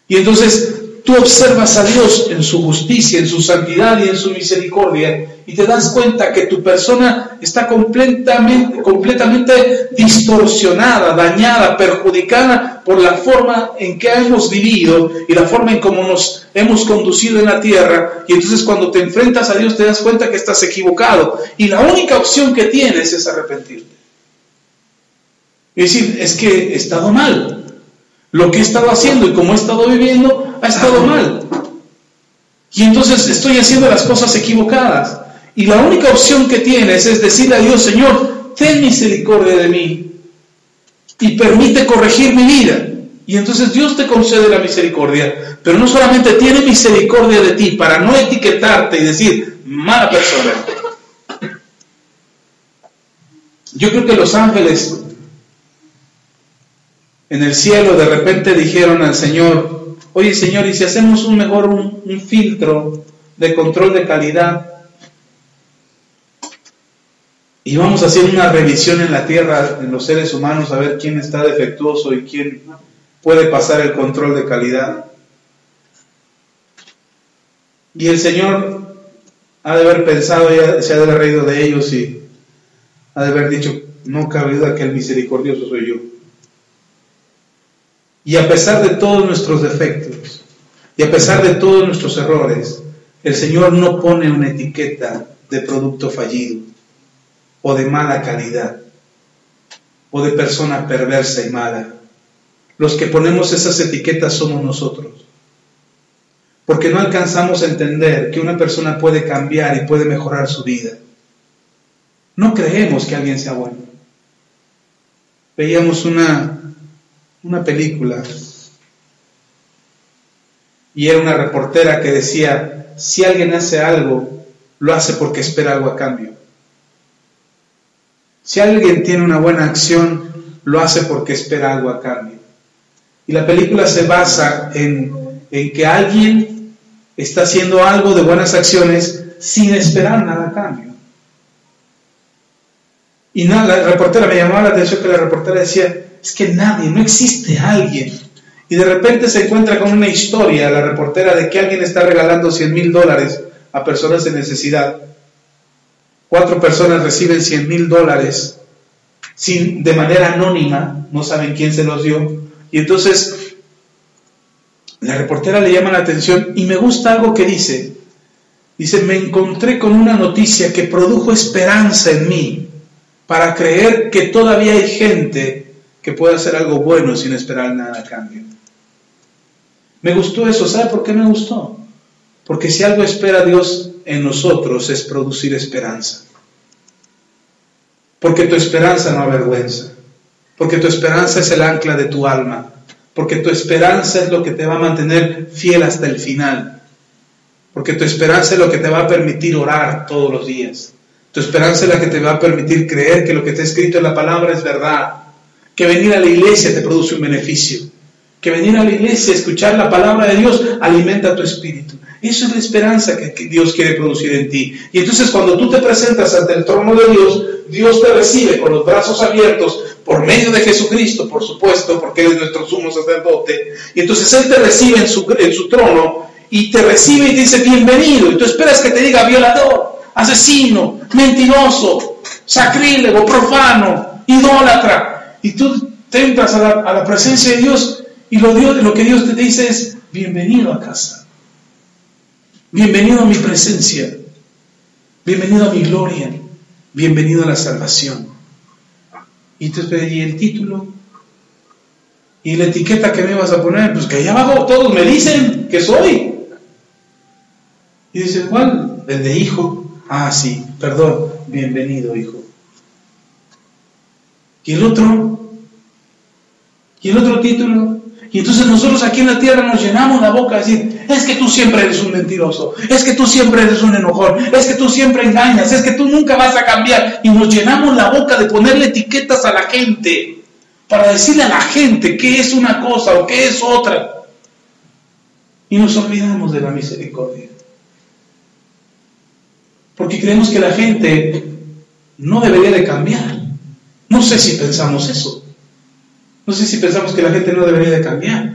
Speaker 1: Y entonces tú observas a Dios en su justicia, en su santidad y en su misericordia, y te das cuenta que tu persona está completamente distorsionada, dañada, perjudicada por la forma en que hemos vivido y la forma en cómo nos hemos conducido en la tierra. Y entonces cuando te enfrentas a Dios te das cuenta que estás equivocado y la única opción que tienes es arrepentirte y decir: es que he estado mal, lo que he estado haciendo y como he estado viviendo ha estado mal, y entonces estoy haciendo las cosas equivocadas. Y la única opción que tienes es decirle a Dios: Señor, ten misericordia de mí y permite corregir mi vida. Y entonces Dios te concede la misericordia, pero no solamente tiene misericordia de ti para no etiquetarte y decir: mala persona. Yo creo que los ángeles en el cielo de repente dijeron al Señor: oye Señor, ¿y si hacemos un filtro de control de calidad? Y vamos a hacer una revisión en la tierra, en los seres humanos, a ver quién está defectuoso y quién puede pasar el control de calidad. Y el Señor ha de haber pensado, se ha de haber reído de ellos y ha de haber dicho: no cabe duda que el misericordioso soy yo. Y a pesar de todos nuestros defectos y a pesar de todos nuestros errores, el Señor no pone una etiqueta de producto fallido, o de mala calidad, o de persona perversa y mala. Los que ponemos esas etiquetas somos nosotros, porque no alcanzamos a entender que una persona puede cambiar y puede mejorar su vida. No creemos que alguien sea bueno. Veíamos una película y era una reportera que decía: si alguien hace algo, lo hace porque espera algo a cambio. Si alguien tiene una buena acción, lo hace porque espera algo a cambio. Y la película se basa en que alguien está haciendo algo de buenas acciones sin esperar nada a cambio. Y la reportera, me llamaba la atención que la reportera decía: es que no existe alguien. Y de repente se encuentra con una historia, la reportera, de que alguien está regalando $100,000 a personas en necesidad. 4 personas reciben $100,000 de manera anónima, no saben quién se los dio. Y entonces la reportera le llama la atención y me gusta algo que dice: me encontré con una noticia que produjo esperanza en mí para creer que todavía hay gente que puede hacer algo bueno sin esperar nada a cambio. Me gustó eso. ¿Sabe por qué me gustó? Porque si algo espera Dios en nosotros es producir esperanza. Porque tu esperanza no avergüenza. Porque tu esperanza es el ancla de tu alma. Porque tu esperanza es lo que te va a mantener fiel hasta el final. Porque tu esperanza es lo que te va a permitir orar todos los días. Tu esperanza es la que te va a permitir creer que lo que está escrito en la palabra es verdad. Que venir a la iglesia te produce un beneficio. Que venir a la iglesia, escuchar la palabra de Dios, alimenta tu espíritu. Eso es la esperanza que Dios quiere producir en ti. Y entonces cuando tú te presentas ante el trono de Dios, Dios te recibe con los brazos abiertos por medio de Jesucristo, por supuesto, porque Él es nuestro sumo sacerdote. Y entonces Él te recibe en su trono y te recibe y te dice bienvenido. Y tú esperas que te diga violador, asesino, mentiroso, sacrílego, profano, idólatra. Y tú te entras a la presencia de Dios y lo que Dios te dice es bienvenido a casa. Bienvenido a mi presencia. Bienvenido a mi gloria. Bienvenido a la salvación. Y el título y la etiqueta que me vas a poner, pues que allá abajo todos me dicen que soy. Y dice, ¿cuál? El de hijo. Ah, sí, perdón, bienvenido, hijo. ¿Y el otro? ¿Y el otro título? Y entonces nosotros aquí en la tierra nos llenamos la boca a decir, es que tú siempre eres un mentiroso, es que tú siempre eres un enojón, es que tú siempre engañas, es que tú nunca vas a cambiar. Y nos llenamos la boca de ponerle etiquetas a la gente, para decirle a la gente qué es una cosa o qué es otra. Y nos olvidamos de la misericordia. Porque creemos que la gente no debería de cambiar. No sé si pensamos eso. No sé si pensamos que la gente no debería de cambiar.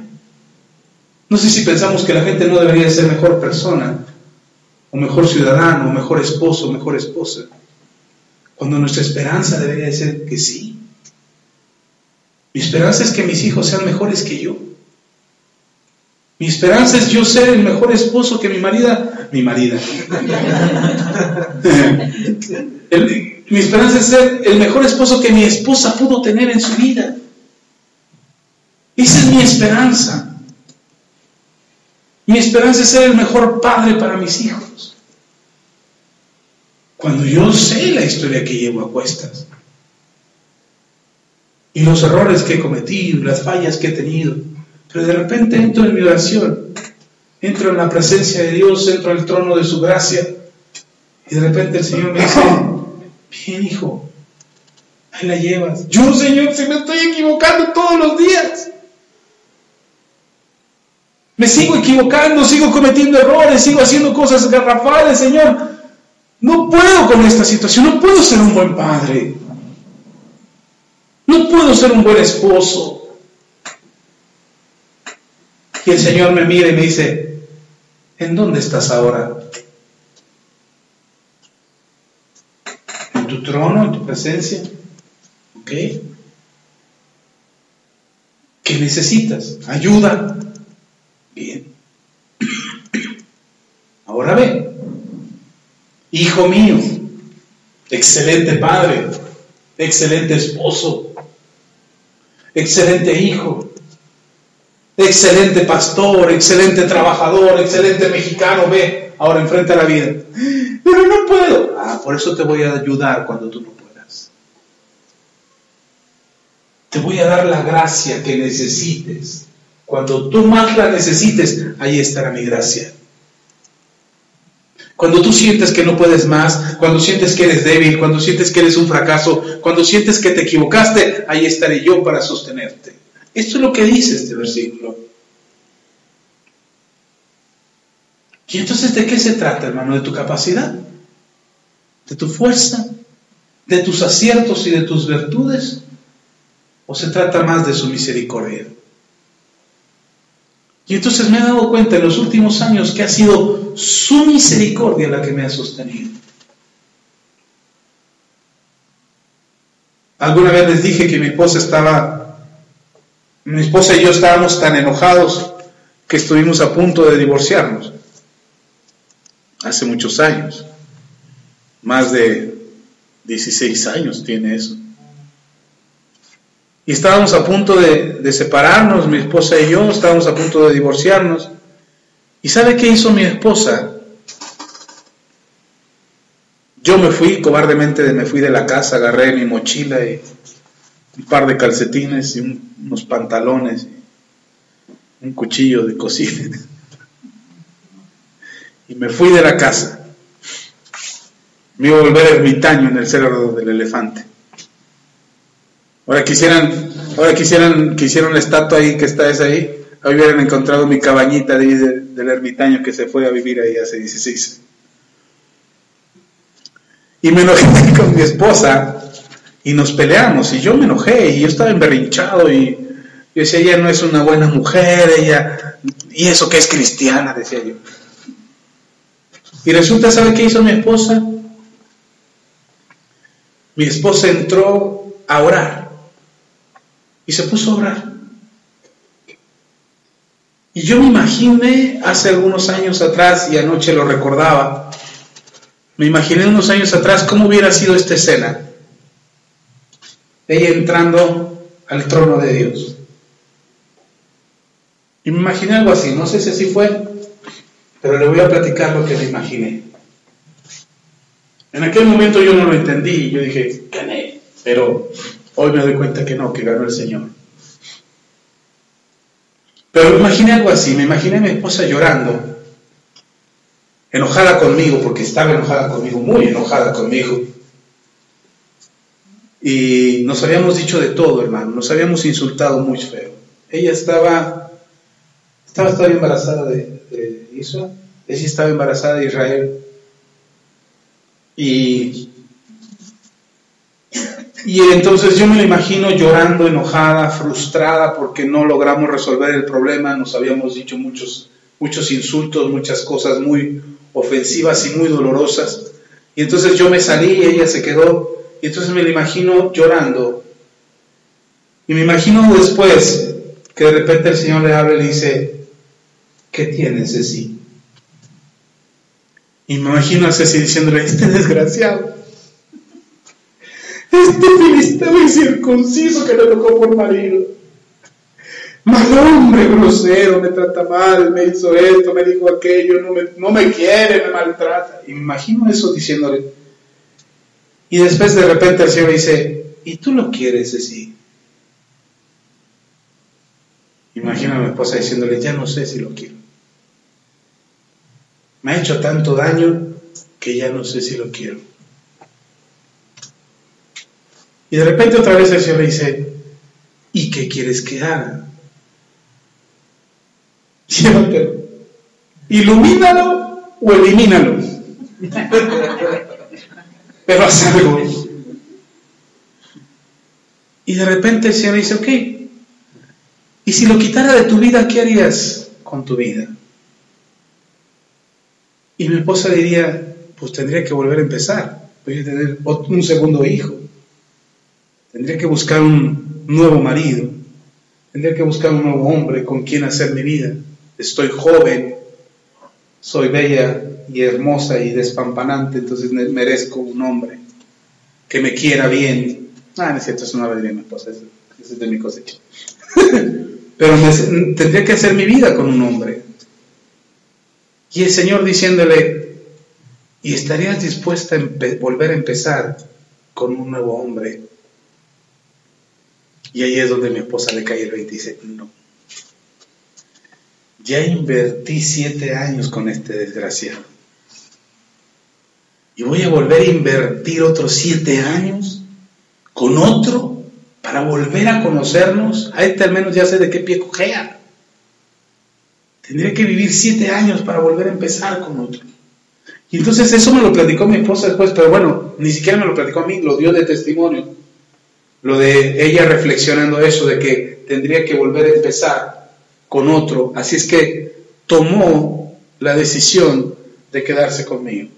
Speaker 1: No sé si pensamos que la gente no debería de ser mejor persona, o mejor ciudadano, o mejor esposo, o mejor esposa. Cuando nuestra esperanza debería de ser que sí. Mi esperanza es que mis hijos sean mejores que yo. Mi esperanza es yo ser el mejor esposo que mi marida. Mi esperanza es ser el mejor esposo que mi esposa pudo tener en su vida. Esa es mi esperanza. Mi esperanza es ser el mejor padre para mis hijos. Cuando yo sé la historia que llevo a cuestas, y los errores que he cometido, las fallas que he tenido, pero de repente entro en mi oración, entro en la presencia de Dios, entro al trono de su gracia, y de repente el Señor me dice, bien, hijo, ahí la llevas. Yo, Señor, si me estoy equivocando todos los días. Me sigo equivocando, sigo cometiendo errores, sigo haciendo cosas garrafales, Señor. No puedo con esta situación, no puedo ser un buen padre. No puedo ser un buen esposo. Y el Señor me mira y me dice, ¿en dónde estás ahora? ¿En tu trono, en tu presencia? ¿Ok? ¿Qué necesitas? Ayuda. Bien. Ahora ve, hijo mío, excelente padre, excelente esposo, excelente hijo, excelente pastor, excelente trabajador, excelente mexicano, ve, ahora enfrenta la vida. Pero no puedo. Por eso te voy a ayudar cuando tú no puedas. Te voy a dar la gracia que necesites. Cuando tú más la necesites, ahí estará mi gracia. Cuando tú sientes que no puedes más, cuando sientes que eres débil, cuando sientes que eres un fracaso, cuando sientes que te equivocaste, ahí estaré yo para sostenerte. Esto es lo que dice este versículo. ¿Y entonces de qué se trata, hermano? ¿De tu capacidad? ¿De tu fuerza? ¿De tus aciertos y de tus virtudes? ¿O se trata más de su misericordia? Y entonces me he dado cuenta en los últimos años que ha sido su misericordia la que me ha sostenido. Alguna vez les dije que mi esposa y yo estábamos tan enojados que estuvimos a punto de divorciarnos. Hace muchos años. Más de 16 años tiene eso. Y estábamos a punto de separarnos, mi esposa y yo, estábamos a punto de divorciarnos. ¿Y sabe qué hizo mi esposa? Yo me fui, cobardemente me fui de la casa, agarré mi mochila y un par de calcetines y unos pantalones, y un cuchillo de cocina. Y me fui de la casa. Me iba a volver ermitaño en el Cerro del Elefante. Ahora quisieran que hicieran la estatua ahí, que está esa ahí. ahí hubieran encontrado mi cabañita del ermitaño que se fue a vivir ahí hace 16. Y me enojé con mi esposa y nos peleamos, y yo me enojé, y yo estaba emberrinchado, y yo decía, ella no es una buena mujer, ella, y eso que es cristiana, decía yo. Y resulta, ¿sabe qué hizo mi esposa? Mi esposa entró a orar, y se puso a orar. Y yo me imaginé hace algunos años atrás, y anoche lo recordaba, me imaginé unos años atrás cómo hubiera sido esta escena. Ella entrando al trono de Dios. Y me imaginé algo así, no sé si así fue, pero le voy a platicar lo que me imaginé. En aquel momento yo no lo entendí, yo dije, gané, pero hoy me doy cuenta que no, que ganó el Señor. Pero me imaginé algo así, me imaginé a mi esposa llorando, enojada conmigo, porque estaba enojada conmigo, muy enojada conmigo. Y nos habíamos dicho de todo, hermano, nos habíamos insultado muy feo. Ella estaba todavía embarazada de Israel, ella estaba embarazada de Israel. Y entonces yo me la imagino llorando, enojada, frustrada, porque no logramos resolver el problema, nos habíamos dicho muchos insultos, muchas cosas muy ofensivas y muy dolorosas. Y entonces yo me salí y ella se quedó, y entonces me la imagino llorando. Y me imagino después que de repente el Señor le habla y le dice, ¿qué tienes, Ceci? Y me imagino a Ceci diciéndole, este desgraciado, este filisteo incircunciso que le tocó por marido, mal hombre, grosero, me trata mal, me hizo esto, me dijo aquello, no me quiere, me maltrata. Y me imagino eso diciéndole. Y después de repente el Señor dice, ¿y tú lo quieres, Ceci? Imagino a mi esposa diciéndole, ya no sé si lo quiero. Me ha hecho tanto daño que ya no sé si lo quiero. Y de repente otra vez el Señor le dice, ¿y qué quieres que haga? Llévatelo. Ilumínalo o elimínalo. Pero haz algo. Y de repente el Señor dice, ok, y si lo quitara de tu vida, ¿qué harías con tu vida? Y mi esposa diría, pues tendría que volver a empezar, voy a tener un segundo hijo, tendría que buscar un nuevo marido, tendría que buscar un nuevo hombre con quien hacer mi vida. Estoy joven, soy bella y hermosa y despampanante, entonces merezco un hombre que me quiera bien. No es cierto, eso no lo diría mi esposa, eso es de mi cosecha. Pero tendría que hacer mi vida con un hombre. Y el Señor diciéndole, ¿y estarías dispuesta a volver a empezar con un nuevo hombre? Y ahí es donde mi esposa le cae el 20 y dice, no. Ya invertí 7 años con este desgraciado. ¿Y voy a volver a invertir otros 7 años con otro para volver a conocernos? A este al menos ya sé de qué pie cojea. Tendría que vivir 7 años para volver a empezar con otro. Y entonces eso me lo platicó mi esposa después, pero bueno, ni siquiera me lo platicó a mí, lo dio de testimonio. Lo de ella reflexionando eso, de que tendría que volver a empezar con otro. Así es que tomó la decisión de quedarse conmigo.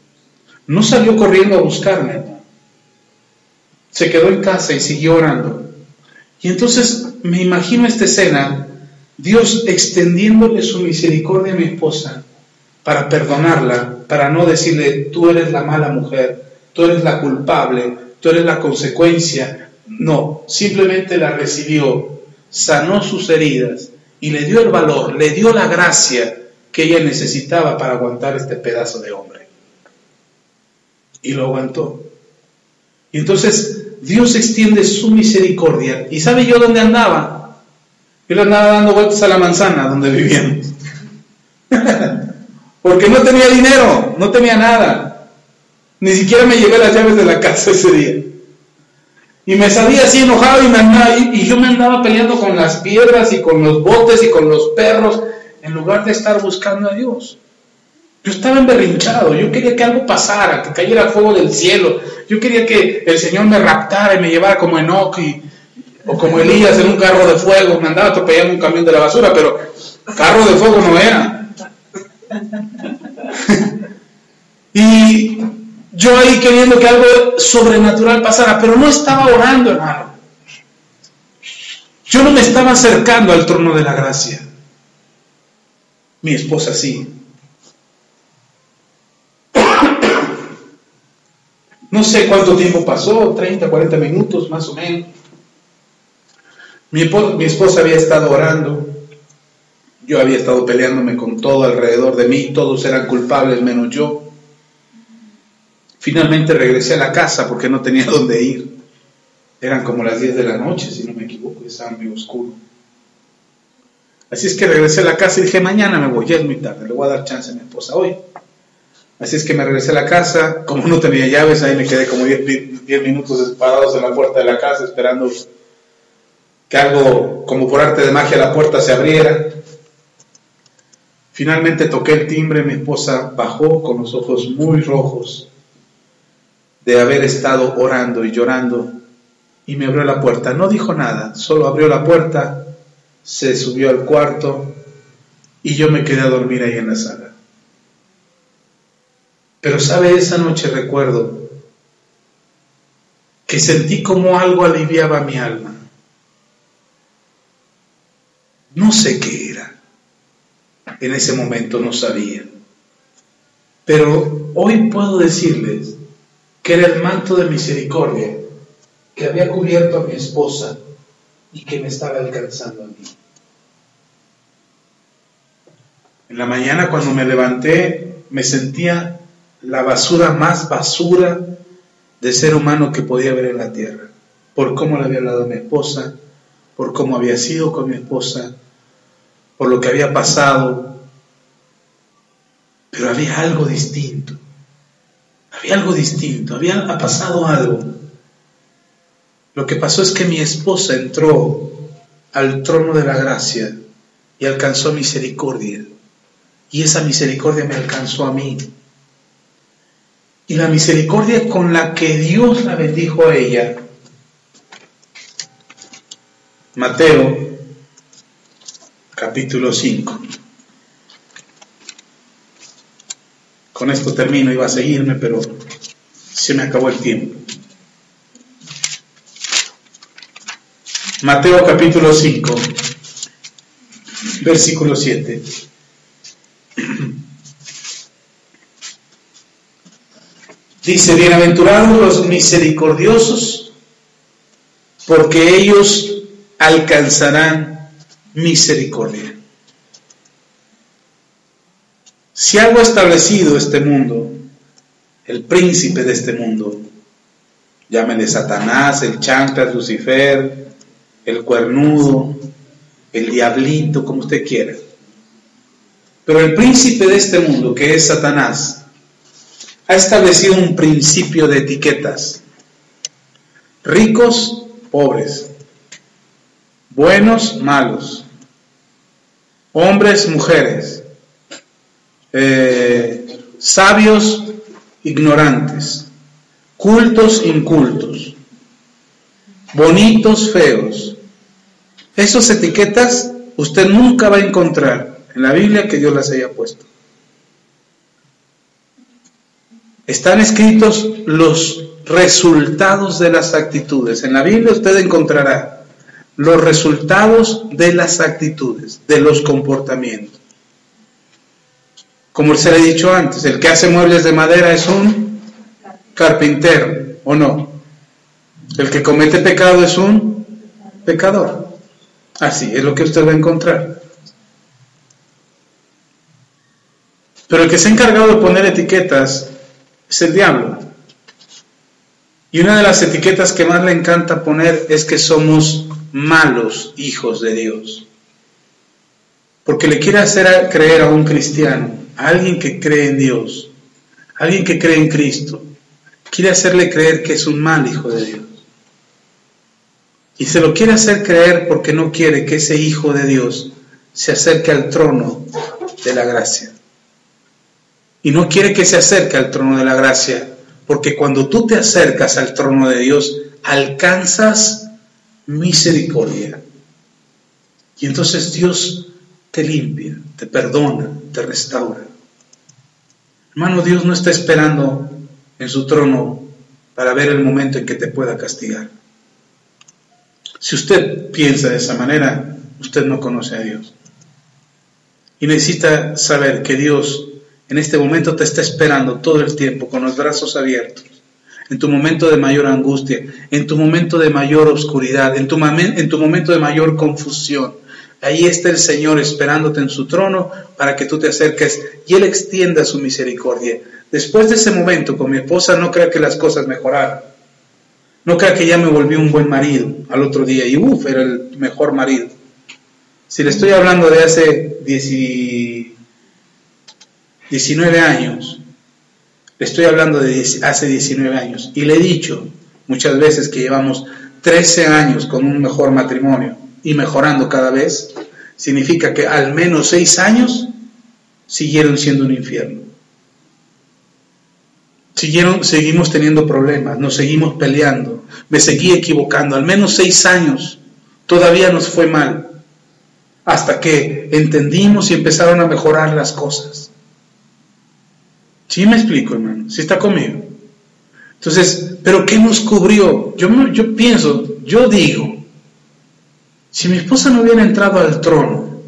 Speaker 1: No salió corriendo a buscarme. Se quedó en casa y siguió orando. Y entonces me imagino esta escena, Dios extendiéndole su misericordia a mi esposa para perdonarla, para no decirle, tú eres la mala mujer, tú eres la culpable, tú eres la consecuencia. No, simplemente la recibió, sanó sus heridas y le dio el valor, le dio la gracia que ella necesitaba para aguantar este pedazo de hombre. Y lo aguantó. Y entonces Dios extiende su misericordia. ¿Y sabe yo dónde andaba? Yo le andaba dando vueltas a la manzana donde vivíamos. Porque no tenía dinero, no tenía nada. Ni siquiera me llevé las llaves de la casa ese día. Y me salía así enojado y yo me andaba peleando con las piedras y con los botes y con los perros, en lugar de estar buscando a Dios. Yo estaba emberrinchado, yo quería que algo pasara, que cayera fuego del cielo. Yo quería que el Señor me raptara y me llevara como Enoc o como Elías en un carro de fuego. Me andaba atropellando un camión de la basura, pero carro de fuego no era. Y yo ahí queriendo que algo sobrenatural pasara, pero no estaba orando, hermano. Yo no me estaba acercando al trono de la gracia. Mi esposa sí. No sé cuánto tiempo pasó, 30, 40 minutos más o menos. Mi esposa había estado orando. Yo había estado peleándome con todo alrededor de mí. Todos eran culpables menos yo. Finalmente regresé a la casa porque no tenía dónde ir. Eran como las 10 de la noche, si no me equivoco, estaba muy oscuro. Así es que regresé a la casa y dije, mañana me voy, ya es muy tarde, le voy a dar chance a mi esposa hoy. Así es que me regresé a la casa, como no tenía llaves, ahí me quedé como 10 minutos parados en la puerta de la casa esperando que algo, como por arte de magia, la puerta se abriera. Finalmente toqué el timbre, mi esposa bajó con los ojos muy rojos de haber estado orando y llorando, y me abrió la puerta. No dijo nada, solo abrió la puerta, se subió al cuarto y yo me quedé a dormir ahí en la sala. Pero sabe, esa noche recuerdo que sentí como algo aliviaba mi alma. No sé qué era, en ese momento no sabía, pero hoy puedo decirles que era el manto de misericordia que había cubierto a mi esposa y que me estaba alcanzando a mí. En la mañana cuando me levanté me sentía la basura más basura de ser humano que podía haber en la tierra, por cómo le había hablado a mi esposa, por cómo había sido con mi esposa, por lo que había pasado. Pero había algo distinto. Había pasado algo. Lo que pasó es que mi esposa entró al trono de la gracia y alcanzó misericordia. Y esa misericordia me alcanzó a mí. Y la misericordia con la que Dios la bendijo a ella. Mateo, capítulo 5. Con esto termino, iba a seguirme, pero se me acabó el tiempo. Mateo capítulo 5, versículo 7. Dice, bienaventurados los misericordiosos, porque ellos alcanzarán misericordia. Si algo ha establecido este mundo, el príncipe de este mundo, llámenle Satanás, el chanclas, Lucifer, el cuernudo, el diablito, como usted quiera. Pero el príncipe de este mundo, que es Satanás, ha establecido un principio de etiquetas. Ricos, pobres. Buenos, malos. Hombres, mujeres. Sabios, ignorantes. Cultos, incultos. Bonitos, feos. Esas etiquetas usted nunca va a encontrar en la Biblia que Dios las haya puesto. Están escritos los resultados de las actitudes. En la Biblia usted encontrará los resultados de las actitudes, de los comportamientos. Como se le he dicho antes, el que hace muebles de madera es un carpintero, ¿o no? El que comete pecado es un pecador. Así es lo que usted va a encontrar. Pero el que se ha encargado de poner etiquetas es el diablo. Y una de las etiquetas que más le encanta poner es que somos malos hijos de Dios. Porque le quiere hacer creer a un cristiano, a alguien que cree en Dios, a alguien que cree en Cristo, quiere hacerle creer que es un mal hijo de Dios. Y se lo quiere hacer creer porque no quiere que ese Hijo de Dios se acerque al trono de la gracia. Y no quiere que se acerque al trono de la gracia, porque cuando tú te acercas al trono de Dios, alcanzas misericordia. Y entonces Dios te limpia, te perdona, te restaura. Hermano, Dios no está esperando en su trono para ver el momento en que te pueda castigar. Si usted piensa de esa manera, usted no conoce a Dios. Y necesita saber que Dios en este momento te está esperando todo el tiempo con los brazos abiertos. En tu momento de mayor angustia, en tu momento de mayor oscuridad, en tu momento de mayor confusión. Ahí está el Señor esperándote en su trono para que tú te acerques y Él extienda su misericordia. Después de ese momento con mi esposa, no crea que las cosas mejoraron. No crea que ya me volví un buen marido al otro día y era el mejor marido. Si le estoy hablando de hace 19 años, le estoy hablando de hace 19 años y le he dicho muchas veces que llevamos 13 años con un mejor matrimonio y mejorando cada vez, significa que al menos 6 años siguieron siendo un infierno. Seguimos teniendo problemas, nos seguimos peleando, me seguí equivocando, al menos 6 años todavía nos fue mal, hasta que entendimos y empezaron a mejorar las cosas. ¿Sí me explico, hermano? ¿Sí está conmigo? Entonces, ¿pero qué nos cubrió? Yo digo, si mi esposa no hubiera entrado al trono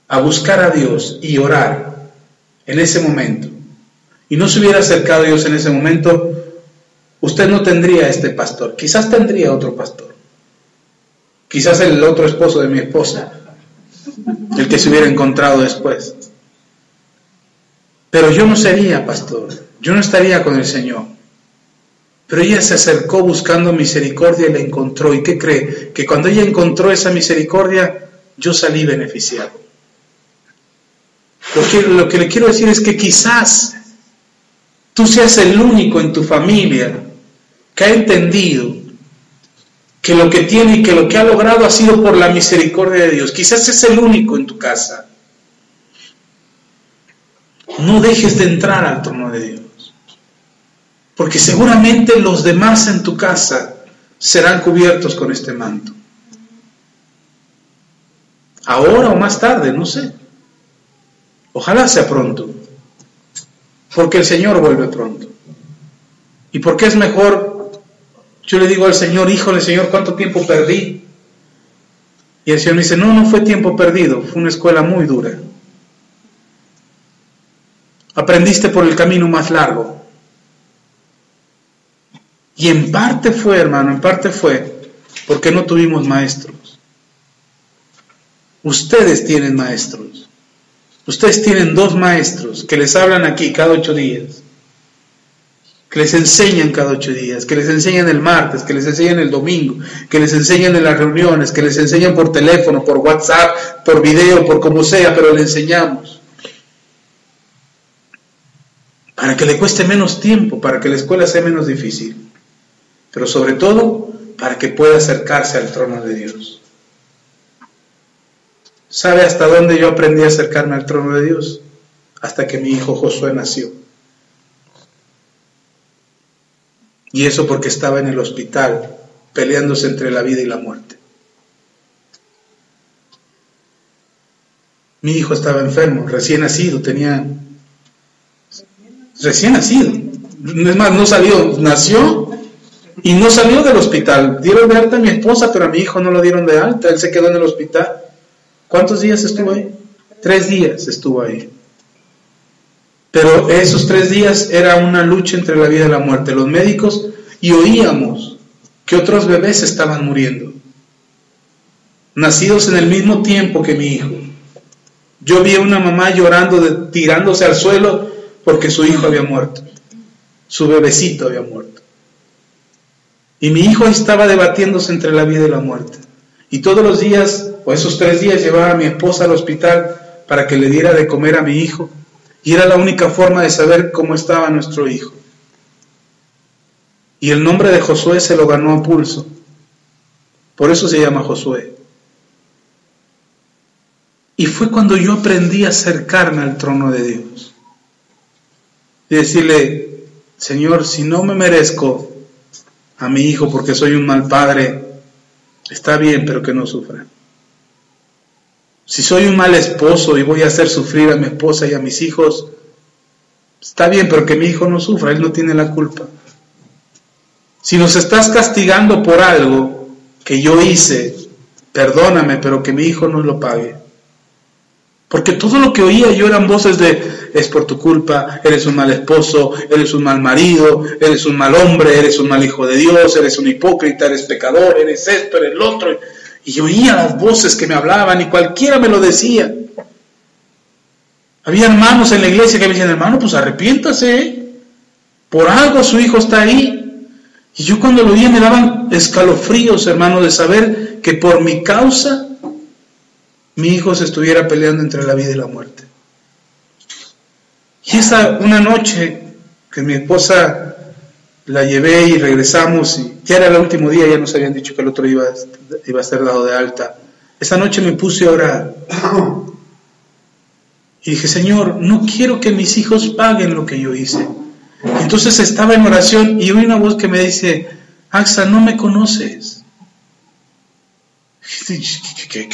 Speaker 1: a buscar a Dios y orar en ese momento, y no se hubiera acercado a Dios en ese momento, usted no tendría a este pastor. Quizás tendría otro pastor. Quizás el otro esposo de mi esposa, el que se hubiera encontrado después. Pero yo no sería pastor, yo no estaría con el Señor. Pero ella se acercó buscando misericordia y la encontró. ¿Y qué cree? Que cuando ella encontró esa misericordia, yo salí beneficiado. Lo que le quiero decir es que quizás tú seas el único en tu familia que ha entendido que lo que tiene y que lo que ha logrado ha sido por la misericordia de Dios. Quizás es el único en tu casa. No dejes de entrar al trono de Dios, porque seguramente los demás en tu casa serán cubiertos con este manto. Ahora o más tarde, no sé. Ojalá sea pronto, porque el Señor vuelve pronto. ¿Y por qué es mejor? Yo le digo al Señor, híjole Señor, ¿cuánto tiempo perdí? Y el Señor me dice, no fue tiempo perdido, fue una escuela muy dura. Aprendiste por el camino más largo. Y en parte fue, hermano, en parte fue porque no tuvimos maestros. Ustedes tienen maestros. Ustedes tienen 2 maestros que les hablan aquí cada 8 días. Que les enseñan cada 8 días. Que les enseñan el martes, que les enseñan el domingo. Que les enseñan en las reuniones. Que les enseñan por teléfono, por WhatsApp, por video, por como sea, pero le enseñamos. Para que le cueste menos tiempo, para que la escuela sea menos difícil, pero sobre todo para que pueda acercarse al trono de Dios. ¿Sabe hasta dónde yo aprendí a acercarme al trono de Dios? Hasta que mi hijo Josué nació. Y eso porque estaba en el hospital, peleándose entre la vida y la muerte. Mi hijo estaba enfermo, recién nacido, recién nacido. Es más, nació y no salió del hospital. Dieron de alta a mi esposa, pero a mi hijo no lo dieron de alta. Él se quedó en el hospital. ¿Cuántos días estuvo ahí? 3 días estuvo ahí. Pero esos 3 días era una lucha entre la vida y la muerte. Los médicos, y oíamos que otros bebés estaban muriendo, nacidos en el mismo tiempo que mi hijo. Yo vi a una mamá llorando, tirándose al suelo, porque su hijo había muerto, su bebecito había muerto. Y mi hijo estaba debatiéndose entre la vida y la muerte. Y todos los días, o esos 3 días, llevaba a mi esposa al hospital para que le diera de comer a mi hijo. Y era la única forma de saber cómo estaba nuestro hijo. Y el nombre de Josué se lo ganó a pulso. Por eso se llama Josué. Y fue cuando yo aprendí a acercarme al trono de Dios. Y decirle, Señor, si no me merezco a mi hijo porque soy un mal padre, está bien, pero que no sufra. Si soy un mal esposo y voy a hacer sufrir a mi esposa y a mis hijos, está bien, pero que mi hijo no sufra, él no tiene la culpa. Si nos estás castigando por algo que yo hice, perdóname, pero que mi hijo no lo pague. Porque todo lo que oía yo eran voces de, es por tu culpa, eres un mal esposo, eres un mal marido, eres un mal hombre, eres un mal hijo de Dios, eres un hipócrita, eres pecador, eres esto, eres lo otro. Y yo oía las voces que me hablaban y cualquiera me lo decía. Había hermanos en la iglesia que me decían, hermano, pues arrepiéntase, por algo su hijo está ahí. Y yo cuando lo oía me daban escalofríos, hermano, de saber que por mi causa mi hijo se estuviera peleando entre la vida y la muerte. Y una noche que mi esposa la llevé y regresamos, y ya era el último día, ya nos habían dicho que el otro iba a ser dado de alta. Esa noche me puse a orar. Y dije, Señor, no quiero que mis hijos paguen lo que yo hice. Entonces estaba en oración y oí una voz que me dice, Axa, no me conoces. ¿Qué?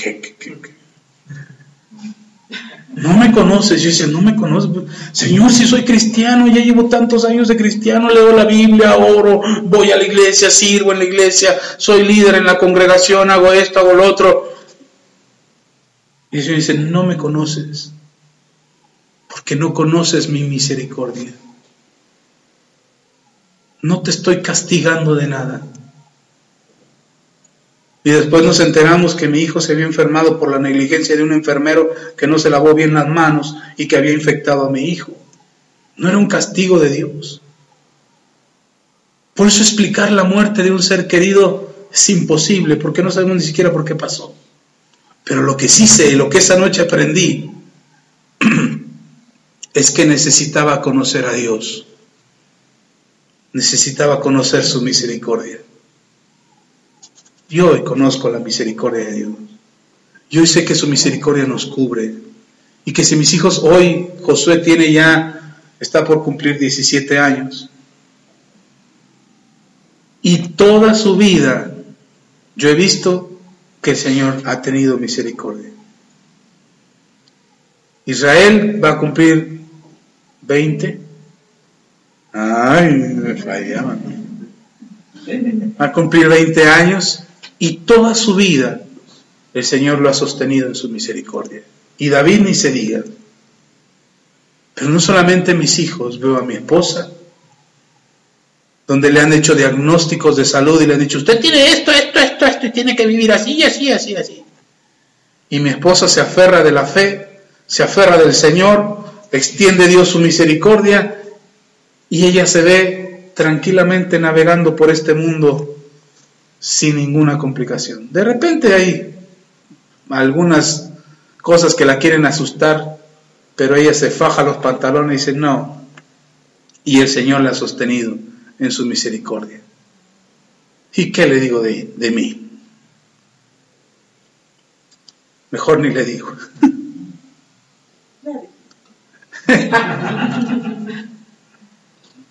Speaker 1: No me conoces. Yo decía, no me conoces. Señor, si soy cristiano, ya llevo tantos años de cristiano, leo la Biblia, oro, voy a la iglesia, sirvo en la iglesia, soy líder en la congregación, hago esto, hago lo otro. Y el Señor dice, no me conoces, porque no conoces mi misericordia. No te estoy castigando de nada. Y después nos enteramos que mi hijo se había enfermado por la negligencia de un enfermero que no se lavó bien las manos y que había infectado a mi hijo. No era un castigo de Dios. Por eso explicar la muerte de un ser querido es imposible, porque no sabemos ni siquiera por qué pasó. Pero lo que sí sé y lo que esa noche aprendí es que necesitaba conocer a Dios. Necesitaba conocer su misericordia. Yo hoy conozco la misericordia de Dios. Yo hoy sé que su misericordia nos cubre. Y que si mis hijos hoy, Josué está por cumplir 17 años. Y toda su vida yo he visto que el Señor ha tenido misericordia. Israel va a cumplir 20. Ay, me fallaban. Va a cumplir 20 años. Y toda su vida el Señor lo ha sostenido en su misericordia. Y David ni se diga. Pero no solamente mis hijos, veo a mi esposa, donde le han hecho diagnósticos de salud y le han dicho, usted tiene esto, y tiene que vivir así. Y mi esposa se aferra de la fe, se aferra del Señor, extiende Dios su misericordia, y ella se ve tranquilamente navegando por este mundo sin ninguna complicación. De repente hay algunas cosas que la quieren asustar, pero ella se faja los pantalones y dice no, y el Señor la ha sostenido en su misericordia. ¿Y qué le digo de mí? Mejor ni le digo.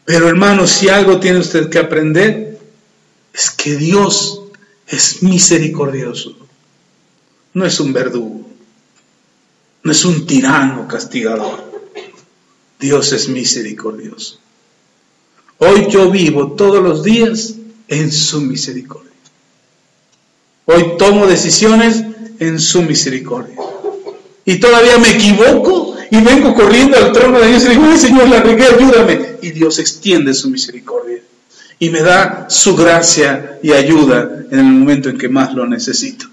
Speaker 1: Pero hermano, si algo tiene usted que aprender, es que Dios es misericordioso. No es un verdugo. No es un tirano castigador. Dios es misericordioso. Hoy yo vivo todos los días en su misericordia. Hoy tomo decisiones en su misericordia. Y todavía me equivoco y vengo corriendo al trono de Dios y digo, ay Señor, la regué, ayúdame. Y Dios extiende su misericordia. Y me da su gracia y ayuda en el momento en que más lo necesito.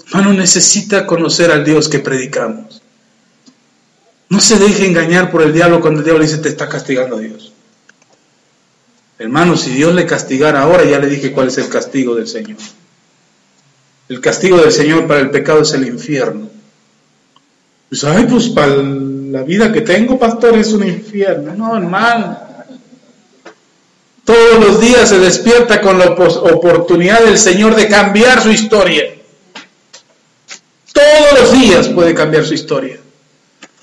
Speaker 1: Hermano, necesita conocer al Dios que predicamos. No se deje engañar por el diablo cuando el diablo dice te está castigando Dios. Hermano, si Dios le castigara ahora, ya le dije cuál es el castigo del Señor. El castigo del Señor para el pecado es el infierno. Pues, ay, pues para la vida que tengo, pastor, es un infierno. No, hermano. Todos los días se despierta con la oportunidad del Señor de cambiar su historia. Todos los días puede cambiar su historia.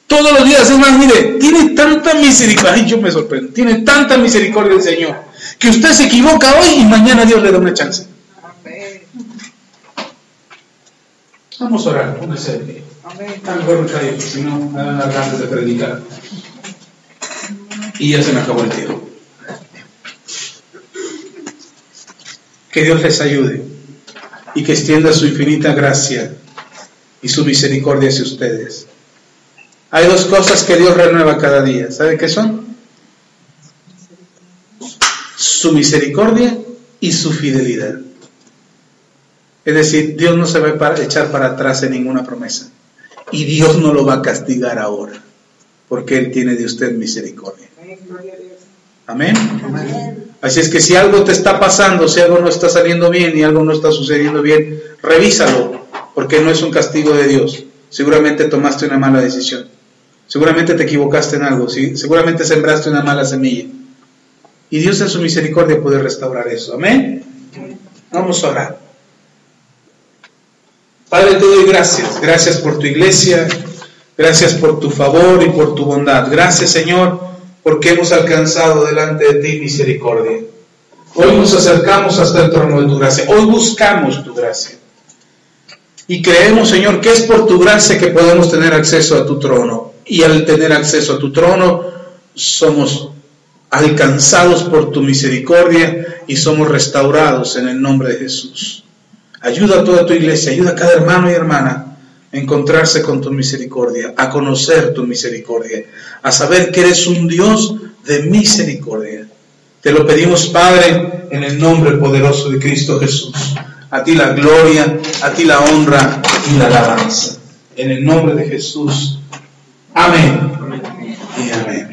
Speaker 1: Todos los días. Es más, mire, tiene tanta misericordia. Ay, yo me sorprendo. Tiene tanta misericordia el Señor que usted se equivoca hoy y mañana Dios le da una chance. Vamos a orar. Póngase de pie. Mejor me callo, si no me dan las ganas de predicar. Y ya se me acabó el tiempo. Que Dios les ayude y que extienda su infinita gracia y su misericordia hacia ustedes. Hay dos cosas que Dios renueva cada día. ¿Sabe qué son? Su misericordia y su fidelidad. Es decir, Dios no se va a echar para atrás en ninguna promesa. Y Dios no lo va a castigar ahora, porque Él tiene de usted misericordia. Amén. Amén. Así es que si algo te está pasando, si algo no está saliendo bien y algo no está sucediendo bien, revísalo, porque no es un castigo de Dios. Seguramente tomaste una mala decisión. Seguramente te equivocaste en algo. ¿Sí? Seguramente sembraste una mala semilla. Y Dios en su misericordia puede restaurar eso. Amén. Vamos a orar. Padre, te doy gracias. Gracias por tu iglesia. Gracias por tu favor y por tu bondad. Gracias, Señor, porque hemos alcanzado delante de ti misericordia. Hoy nos acercamos hasta el trono de tu gracia. Hoy buscamos tu gracia. Y creemos, Señor, que es por tu gracia que podemos tener acceso a tu trono. Y al tener acceso a tu trono, somos alcanzados por tu misericordia y somos restaurados en el nombre de Jesús. Ayuda a toda tu iglesia, ayuda a cada hermano y hermana a encontrarse con tu misericordia, a conocer tu misericordia, a saber que eres un Dios de misericordia. Te lo pedimos, Padre, en el nombre poderoso de Cristo Jesús. A ti la gloria, a ti la honra y la alabanza. En el nombre de Jesús. Amén. Y amén.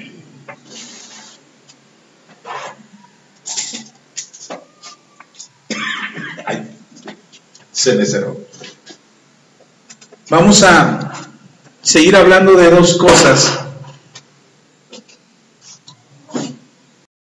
Speaker 1: Ay, se me cerró. Vamos a seguir hablando de dos cosas